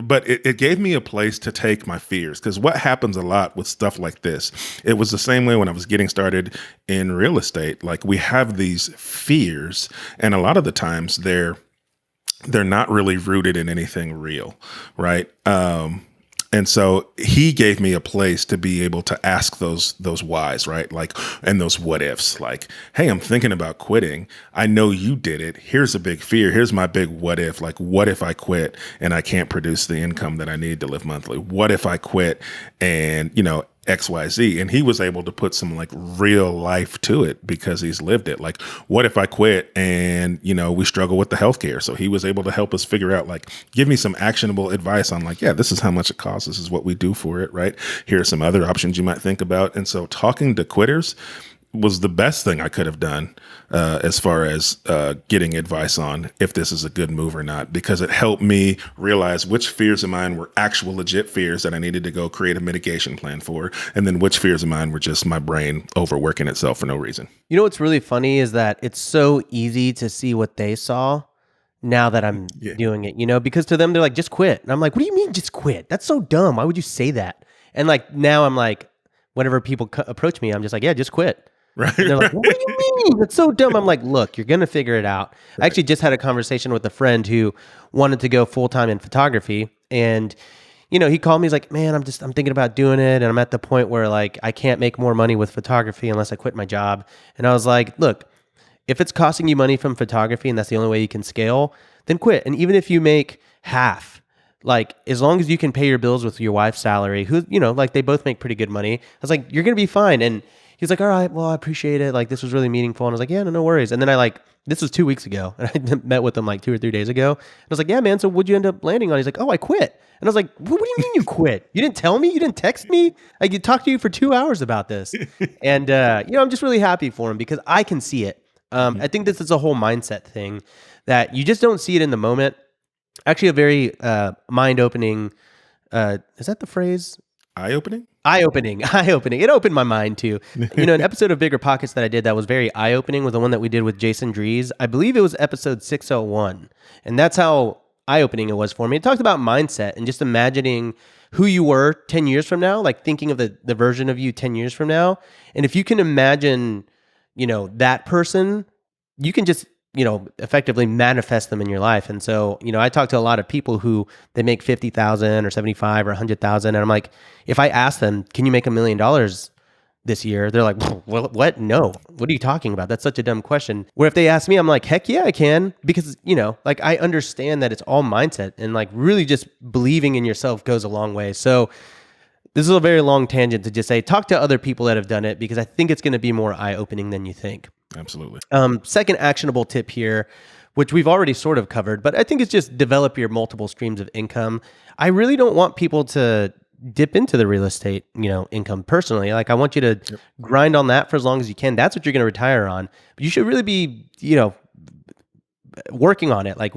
but it gave me a place to take my fears, because what happens a lot with stuff like this, it was the same way when I was getting started in real estate. Like we have these fears, and a lot of the times they're not really rooted in anything real. Right. And so he gave me a place to be able to ask those whys, right? Like, and those what ifs, like, hey, I'm thinking about quitting. I know you did it. Here's a big fear. Here's my big what if. Like, what if I quit and I can't produce the income that I need to live monthly? What if I quit and, XYZ? And he was able to put some like real life to it because he's lived it. Like, what if I quit and, we struggle with the healthcare? So he was able to help us figure out, like, give me some actionable advice on like, yeah, this is how much it costs. This is what we do for it. Right. Here are some other options you might think about. And so talking to quitters was the best thing I could have done as far as getting advice on if this is a good move or not, because it helped me realize which fears of mine were actual legit fears that I needed to go create a mitigation plan for, and then which fears of mine were just my brain overworking itself for no reason. You know what's really funny is that it's so easy to see what they saw now that I'm doing it, because to them, they're like, just quit. And I'm like, what do you mean just quit? That's so dumb. Why would you say that? And like, now I'm like, whenever people approach me, I'm just like, yeah, just quit. Right. And they're like, what do you mean? That's so dumb. I'm like, look, you're going to figure it out. Right. I actually just had a conversation with a friend who wanted to go full-time in photography. And, he called me. He's like, man, I'm thinking about doing it. And I'm at the point where like, I can't make more money with photography unless I quit my job. And I was like, look, if it's costing you money from photography and that's the only way you can scale, then quit. And even if you make half, like, as long as you can pay your bills with your wife's salary, who, like they both make pretty good money. I was like, you're going to be fine. And he's like, all right, well, I appreciate it. Like, this was really meaningful. And I was like, yeah, no worries. And then this was 2 weeks ago. And I met with him like 2 or 3 days ago. I was like, yeah, man, so what'd you end up landing on? He's like, oh, I quit. And I was like, what do you mean you quit? You didn't tell me? You didn't text me? I could talk to you for 2 hours about this. And, I'm just really happy for him because I can see it. I think this is a whole mindset thing that you just don't see it in the moment. Actually, a very mind-opening, is that the phrase? Eye-opening? Eye-opening. It opened my mind too. An episode of BiggerPockets that I did that was very eye-opening was the one that we did with Jason Drees. I believe it was episode 601. And that's how eye-opening it was for me. It talked about mindset and just imagining who you were 10 years from now, like thinking of the version of you 10 years from now. And if you can imagine, that person, you can just effectively manifest them in your life. And so, I talk to a lot of people who they make 50,000 or 75 or 100,000. And I'm like, if I ask them, can you make $1 million this year? They're like, well, what? No. What are you talking about? That's such a dumb question. Where if they ask me, I'm like, heck yeah, I can. Because, like I understand that it's all mindset and like really just believing in yourself goes a long way. So this is a very long tangent to just say, talk to other people that have done it, because I think it's going to be more eye-opening than you think. Absolutely. Second actionable tip here, which we've already sort of covered, but I think it's just develop your multiple streams of income. I really don't want people to dip into the real estate, income personally. Like I want you to grind on that for as long as you can. That's what you're going to retire on. But you should really be, working on it, like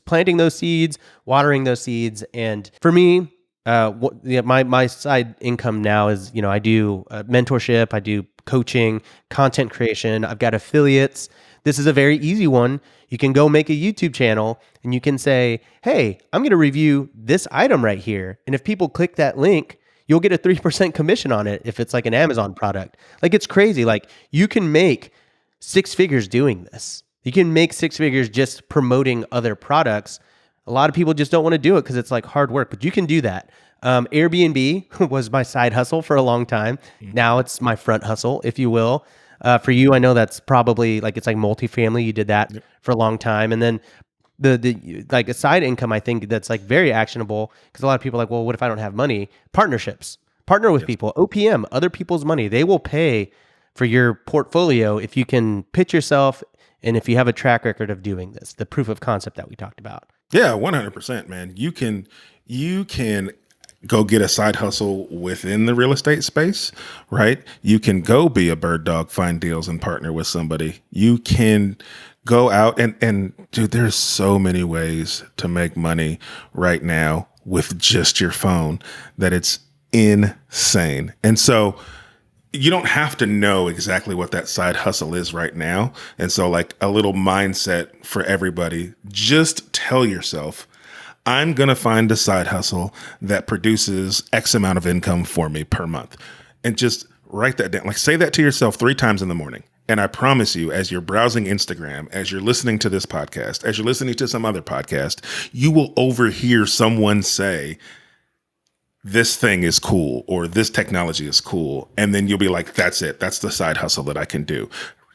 planting those seeds, watering those seeds. And for me, my side income now is, I do mentorship, I do coaching, content creation. I've got affiliates. This is a very easy one. You can go make a YouTube channel and you can say, hey, I'm going to review this item right here. And if people click that link, you'll get a 3% commission on it if it's like an Amazon product. Like it's crazy. Like you can make 6 figures doing this. You can make 6 figures just promoting other products. A lot of people just don't want to do it because it's like hard work, but you can do that. Airbnb was my side hustle for a long time. Now it's my front hustle, if you will. For you, I know that's probably like it's like multifamily. You did that for a long time, and then the like a side income. I think that's like very actionable because a lot of people are like, well, what if I don't have money? Partnerships, partner with people, OPM, other people's money. They will pay for your portfolio if you can pitch yourself and if you have a track record of doing this. The proof of concept that we talked about. Yeah, 100%, man. You can go get a side hustle within the real estate space, right? You can go be a bird dog, find deals and partner with somebody. You can go out and dude, there's so many ways to make money right now with just your phone that it's insane. And so you don't have to know exactly what that side hustle is right now. And so like a little mindset for everybody, just tell yourself, I'm going to find a side hustle that produces X amount of income for me per month. And just write that down. Like say that to yourself 3 times in the morning. And I promise you, as you're browsing Instagram, as you're listening to this podcast, as you're listening to some other podcast, you will overhear someone say, this thing is cool or this technology is cool. And then you'll be like, that's it. That's the side hustle that I can do.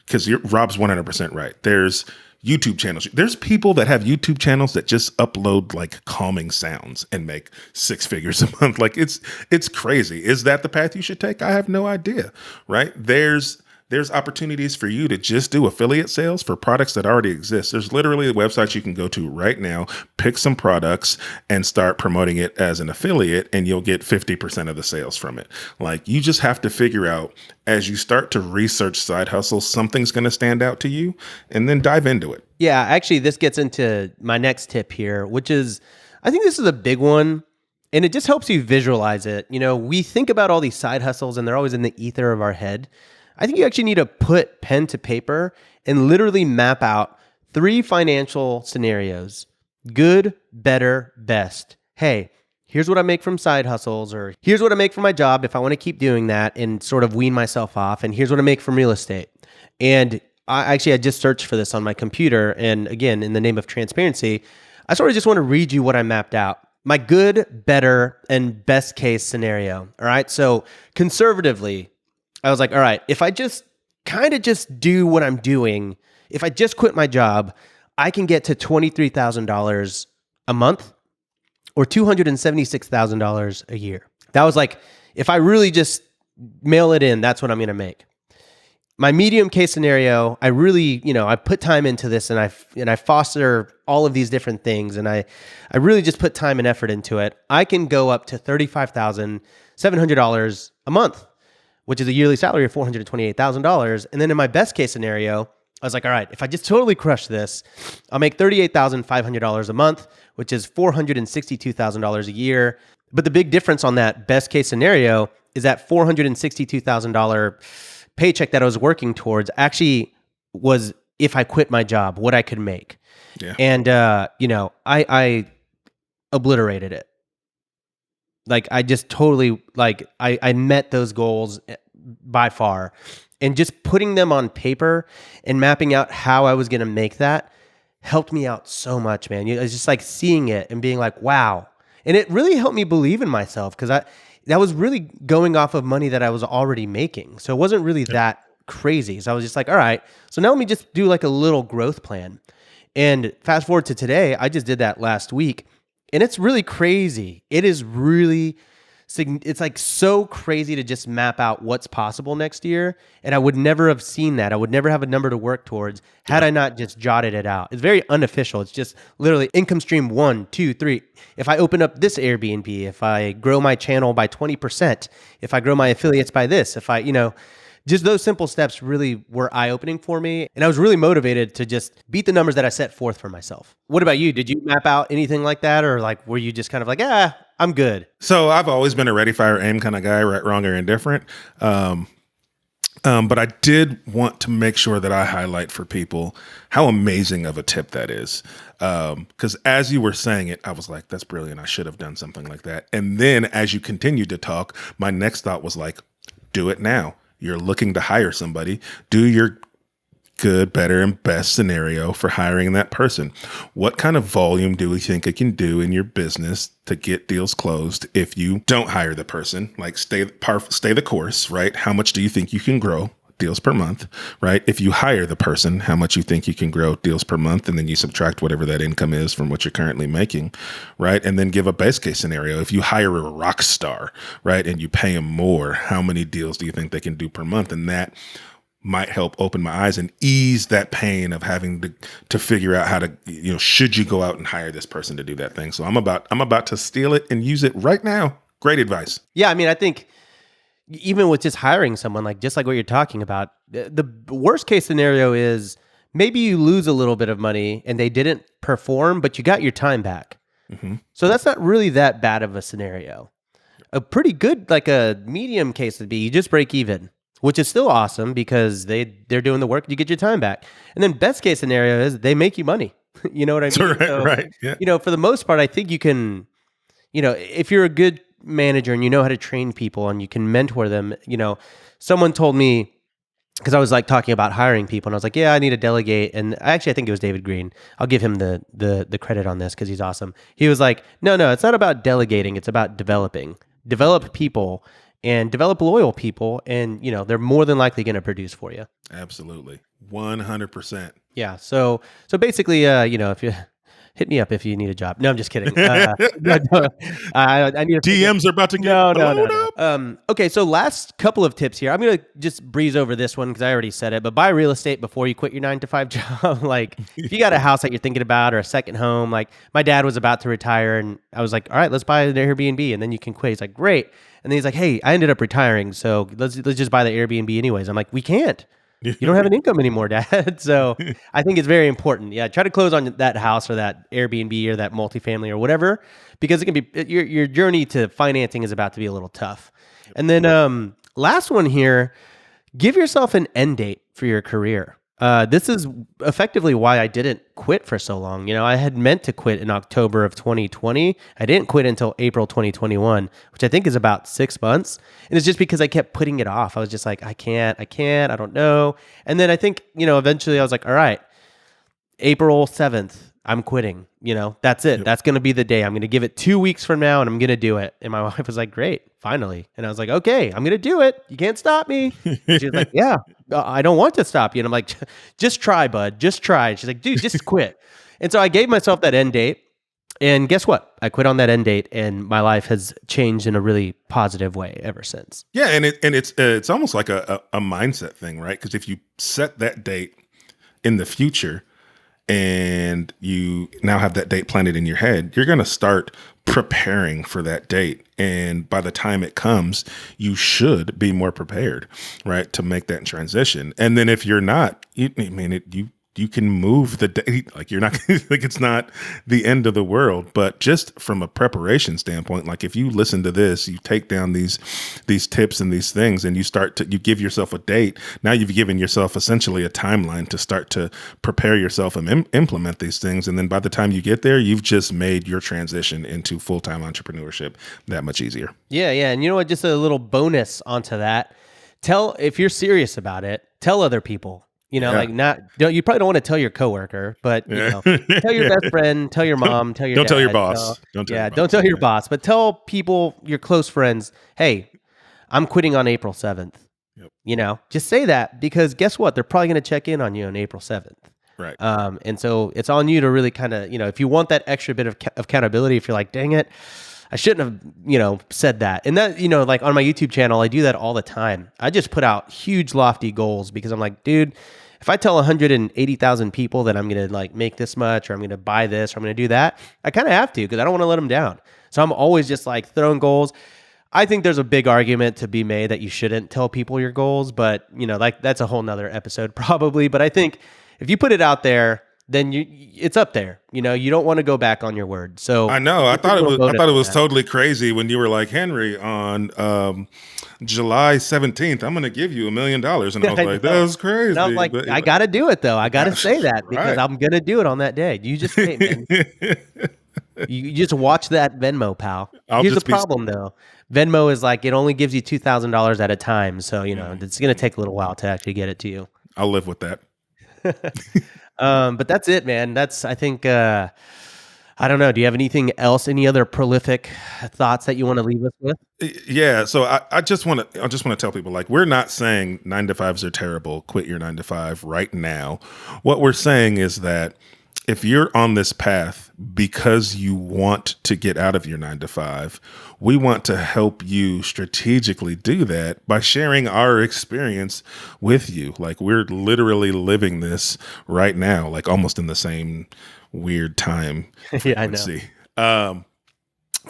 Because Rob's 100% right. There's YouTube channels. There's people that have YouTube channels that just upload like calming sounds and make 6 figures a month. Like it's crazy. Is that the path you should take? I have no idea. Right? There's opportunities for you to just do affiliate sales for products that already exist. There's literally a website you can go to right now, pick some products and start promoting it as an affiliate, and you'll get 50% of the sales from it. Like you just have to figure out as you start to research side hustles, something's going to stand out to you and then dive into it. Yeah, actually, this gets into my next tip here, which is I think this is a big one. And it just helps you visualize it. You know, we think about all these side hustles and they're always in the ether of our head. I think you actually need to put pen to paper and literally map out 3 financial scenarios. Good, better, best. Hey, here's what I make from side hustles, or here's what I make from my job if I want to keep doing that and sort of wean myself off. And here's what I make from real estate. And I just searched for this on my computer. And again, in the name of transparency, I sort of just want to read you what I mapped out. My good, better, and best case scenario. All right. So conservatively, I was like, all right, if I just kind of just do what I'm doing, if I just quit my job, I can get to $23,000 a month or $276,000 a year. That was like, if I really just mail it in, that's what I'm going to make. My medium case scenario, I really, I put time into this and I foster all of these different things. And I really just put time and effort into it. I can go up to $35,700 a month, which is a yearly salary of $428,000. And then in my best case scenario, I was like, all right, if I just totally crush this, I'll make $38,500 a month, which is $462,000 a year. But the big difference on that best case scenario is that $462,000 paycheck that I was working towards actually was if I quit my job, what I could make. Yeah. And, I obliterated it. Like I just totally I met those goals by far, and just putting them on paper and mapping out how I was going to make that helped me out so much, man. It's just like seeing it and being like, wow. And it really helped me believe in myself because that was really going off of money that I was already making. So it wasn't really that crazy. So I was just like, all right, so now let me just do like a little growth plan. And fast forward to today, I just did that last week. And it's really crazy. It is really, it's like so crazy to just map out what's possible next year. And I would never have seen that. I would never have a number to work towards had I not just jotted it out. It's very unofficial. It's just literally income stream 1, 2, 3. If I open up this Airbnb, if I grow my channel by 20%, if I grow my affiliates by this, if I, just those simple steps really were eye-opening for me. And I was really motivated to just beat the numbers that I set forth for myself. What about you? Did you map out anything like that? Or like, were you just kind of like, I'm good? So I've always been a ready, fire, aim kind of guy, right, wrong, or indifferent. But I did want to make sure that I highlight for people how amazing of a tip that is. Because as you were saying it, I was like, that's brilliant. I should have done something like that. And then as you continued to talk, my next thought was like, do it now. You're looking to hire somebody, do your good, better, and best scenario for hiring that person. What kind of volume do we think it can do in your business to get deals closed if you don't hire the person? Like stay the course, right? How much do you think you can grow? deals per month, right? If you hire the person, how much you think you can grow deals per month, and then you subtract whatever that income is from what you're currently making, right? And then give a base case scenario. If you hire a rock star, right, and you pay them more, how many deals do you think they can do per month? And that might help open my eyes and ease that pain of having to figure out how to, should you go out and hire this person to do that thing? So I'm about to steal it and use it right now. Great advice. Yeah, I mean, I think even with just hiring someone, like just like what you're talking about, the worst case scenario is maybe you lose a little bit of money and they didn't perform, but you got your time back. Mm-hmm. So that's not really that bad of a scenario. A pretty good, like a medium case would be you just break even, which is still awesome because they're doing the work, you get your time back. And then best case scenario is they make you money. You know what I mean? Right. Yeah. For the most part, I think you can, if you're a good manager and you know how to train people and you can mentor them, someone told me, because I was like talking about hiring people and I was like, yeah, I need to delegate. And I think it was David Green. I'll give him the credit on this because he's awesome. He was like, no, it's not about delegating. It's about developing. Develop people and develop loyal people. And, they're more than likely going to produce for you. Absolutely. 100%. Yeah. So basically, if you hit me up if you need a job. No, I'm just kidding. No, I need DMs are about to get no. Okay, so last couple of tips here. I'm gonna just breeze over this one because I already said it. But buy real estate before you quit your 9-to-5 job. Like if you got a house that you're thinking about or a second home. Like my dad was about to retire, and I was like, all right, let's buy an Airbnb, and then you can quit. He's like, great. And then he's like, hey, I ended up retiring, so let's just buy the Airbnb anyways. I'm like, we can't. You don't have an income anymore, Dad. So I think it's very important. Yeah, try to close on that house or that Airbnb or that multifamily or whatever, because it can be your journey to financing is about to be a little tough. And then last one here, give yourself an end date for your career. This is effectively why I didn't quit for so long. I had meant to quit in October of 2020. I didn't quit until April 2021, which I think is about 6 months. And it's just because I kept putting it off. I was just like, I can't, I don't know. And then I think, eventually I was like, all right, April 7th, I'm quitting. That's it. Yep. That's going to be the day. I'm going to give it 2 weeks from now and I'm going to do it. And my wife was like, great, finally. And I was like, okay, I'm going to do it. You can't stop me. She's like, yeah, I don't want to stop you. And I'm like, just try, bud. Just try. And she's like, dude, just quit. And so I gave myself that end date. And guess what? I quit on that end date and my life has changed in a really positive way ever since. Yeah. And it's almost like a mindset thing, right? Because if you set that date in the future, and you now have that date planted in your head, you're going to start preparing for that date. And by the time it comes, you should be more prepared, right, to make that transition. And then if you're not, you can move the date. Like you're not like it's not the end of the world, but just from a preparation standpoint, like if you listen to this, you take down these tips and these things and you give yourself a date. Now you've given yourself essentially a timeline to start to prepare yourself and implement these things. And then by the time you get there, you've just made your transition into full-time entrepreneurship that much easier. Yeah. And you know what? Just a little bonus onto that. If you're serious about it, tell other people. You probably don't want to tell your coworker, but tell your best friend, tell your mom, tell your don't dad, tell your boss. Don't tell your boss, but tell people, your close friends, hey, I'm quitting on April 7th. Yep. Just say that because guess what? They're probably going to check in on you on April 7th. Right. And so it's on you to really kind of, if you want that extra bit of accountability, if you're like, dang it, I shouldn't have, said that. And that, like on my YouTube channel, I do that all the time. I just put out huge lofty goals because I'm like, dude, if I tell 180,000 people that I'm going to like make this much, or I'm going to buy this, or I'm going to do that, I kind of have to, because I don't want to let them down. So I'm always just like throwing goals. I think there's a big argument to be made that you shouldn't tell people your goals, but that's a whole nother episode probably. But I think if you put it out there, then it's up there. You don't want to go back on your word. So I know. I thought it was totally crazy when you were like, Henry, on July 17th, I'm going to give you $1 million. And I was like, that was crazy. And I was like, I got to do it though. I got to say that because I'm going to do it on that day. You just wait, man. You just watch that Venmo, pal. Here's the problem though. Venmo is like, it only gives you $2,000 at a time. So, it's going to take a little while to actually get it to you. I'll live with that. But that's it, man. I think I don't know. Do you have anything else? Any other prolific thoughts that you want to leave us with? Yeah, so I just want to tell people, like, we're not saying 9 to 5s are terrible. Quit your 9 to 5 right now. What we're saying is that if you're on this path because you want to get out of your 9 to 5, we want to help you strategically do that by sharing our experience with you. Like, we're literally living this right now, like almost in the same weird time Yeah, I know. frequency.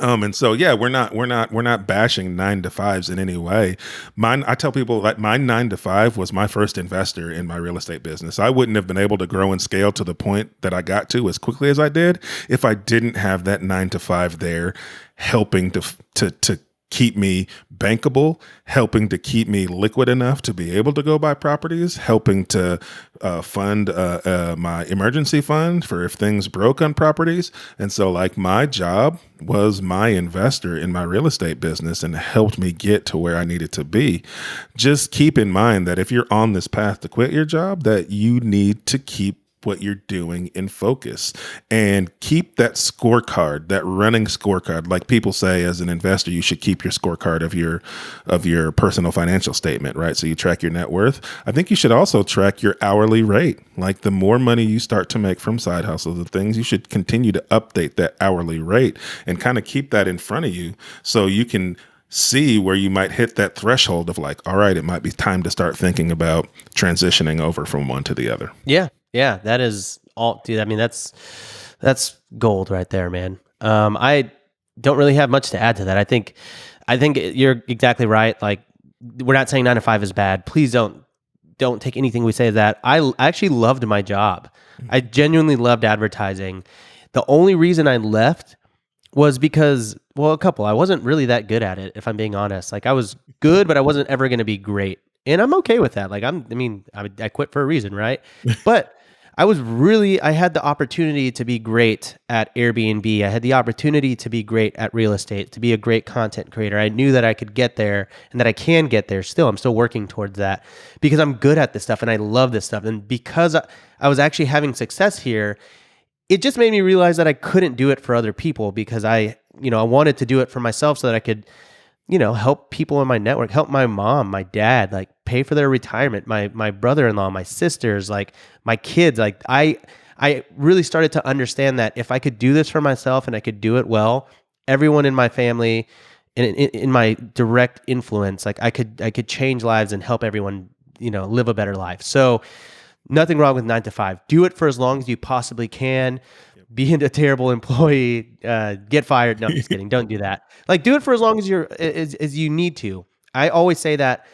And so, yeah, we're not bashing 9 to 5s in any way. I tell people that my 9 to 5 was my first investor in my real estate business. I wouldn't have been able to grow and scale to the point that I got to as quickly as I did if I didn't have that 9 to 5 there, helping to keep me bankable, helping to keep me liquid enough to be able to go buy properties, helping to fund my emergency fund for if things broke on properties. And so, like, my job was my investor in my real estate business and helped me get to where I needed to be. Just keep in mind that if you're on this path to quit your job, that you need to keep what you're doing in focus and keep that scorecard, that running scorecard. Like people say, as an investor, you should keep your scorecard of your personal financial statement, right? So you track your net worth. I think you should also track your hourly rate. Like, the more money you start to make from side hustles and things, you should continue to update that hourly rate and kind of keep that in front of you so you can see where you might hit that threshold of, like, all right, it might be time to start thinking about transitioning over from one to the other. Yeah. Yeah. That is all, dude. I mean, that's gold right there, man. I don't really have much to add to that. I think you're exactly right. Like, we're not saying 9 to 5 is bad. Please don't take anything we say as that. I actually loved my job. I genuinely loved advertising. The only reason I left was because, well, a couple. I wasn't really that good at it, if I'm being honest. Like, I was good, but I wasn't ever going to be great, and I'm okay with that. Like, I quit for a reason, right? But I had the opportunity to be great at Airbnb. I had the opportunity to be great at real estate, to be a great content creator. I knew that I could get there and that I can get there still. I'm still working towards that because I'm good at this stuff and I love this stuff. And because I was actually having success here, it just made me realize that I couldn't do it for other people because I wanted to do it for myself so that I could, help people in my network, help my mom, my dad, like pay for their retirement, my brother-in-law, my sisters, like my kids. Like, I really started to understand that if I could do this for myself and I could do it well, everyone in my family, in my direct influence, like I could change lives and help everyone, live a better life. So nothing wrong with 9 to 5. Do it for as long as you possibly can. Be a terrible employee, get fired. No, I'm just kidding. Don't do that. Like, do it for as long as you need to. I always say that,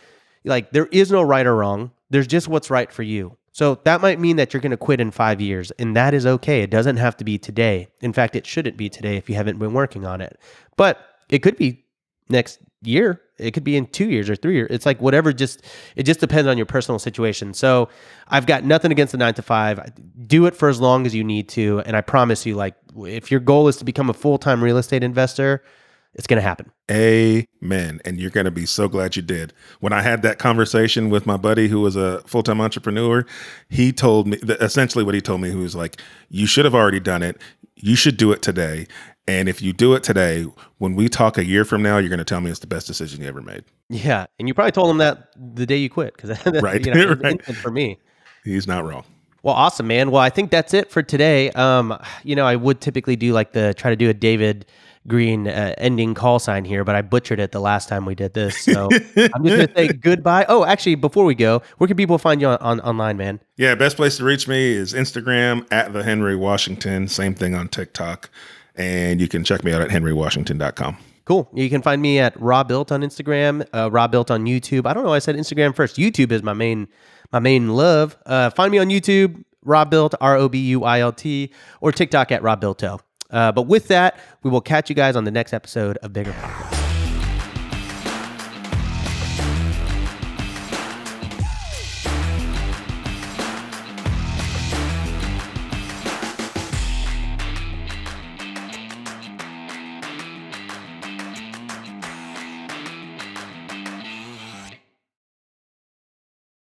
like, there is no right or wrong. There's just what's right for you. So that might mean that you're going to quit in 5 years, and that is okay. It doesn't have to be today. In fact, it shouldn't be today if you haven't been working on it. But it could be next year. It could be in 2 years or 3 years. It's like whatever, it just depends on your personal situation. So I've got nothing against the 9 to 5. Do it for as long as you need to. And I promise you, like, if your goal is to become a full-time real estate investor, it's going to happen. Amen. And you're going to be so glad you did. When I had that conversation with my buddy who was a full-time entrepreneur, he told me essentially what he told me. He was like, you should have already done it. You should do it today. And if you do it today, when we talk a year from now, you're going to tell me it's the best decision you ever made. Yeah. And you probably told him that the day you quit because Right. it was Right. instant for me. He's not wrong. Well, awesome, man. Well, I think that's it for today. I would typically try to do a David Green ending call sign here, but I butchered it the last time we did this. So I'm just going to say goodbye. Oh, actually, before we go, where can people find you online, man? Yeah. Best place to reach me is Instagram at the Henry Washington. Same thing on TikTok. And you can check me out at henrywashington.com. Cool. You can find me at Rob Built on Instagram, Rob Built on YouTube. I don't know why I said Instagram first. YouTube is my main love. Find me on YouTube, Rob Built, ROBUILT, or TikTok at Rob Builto. But with that, we will catch you guys on the next episode of Bigger Pockets.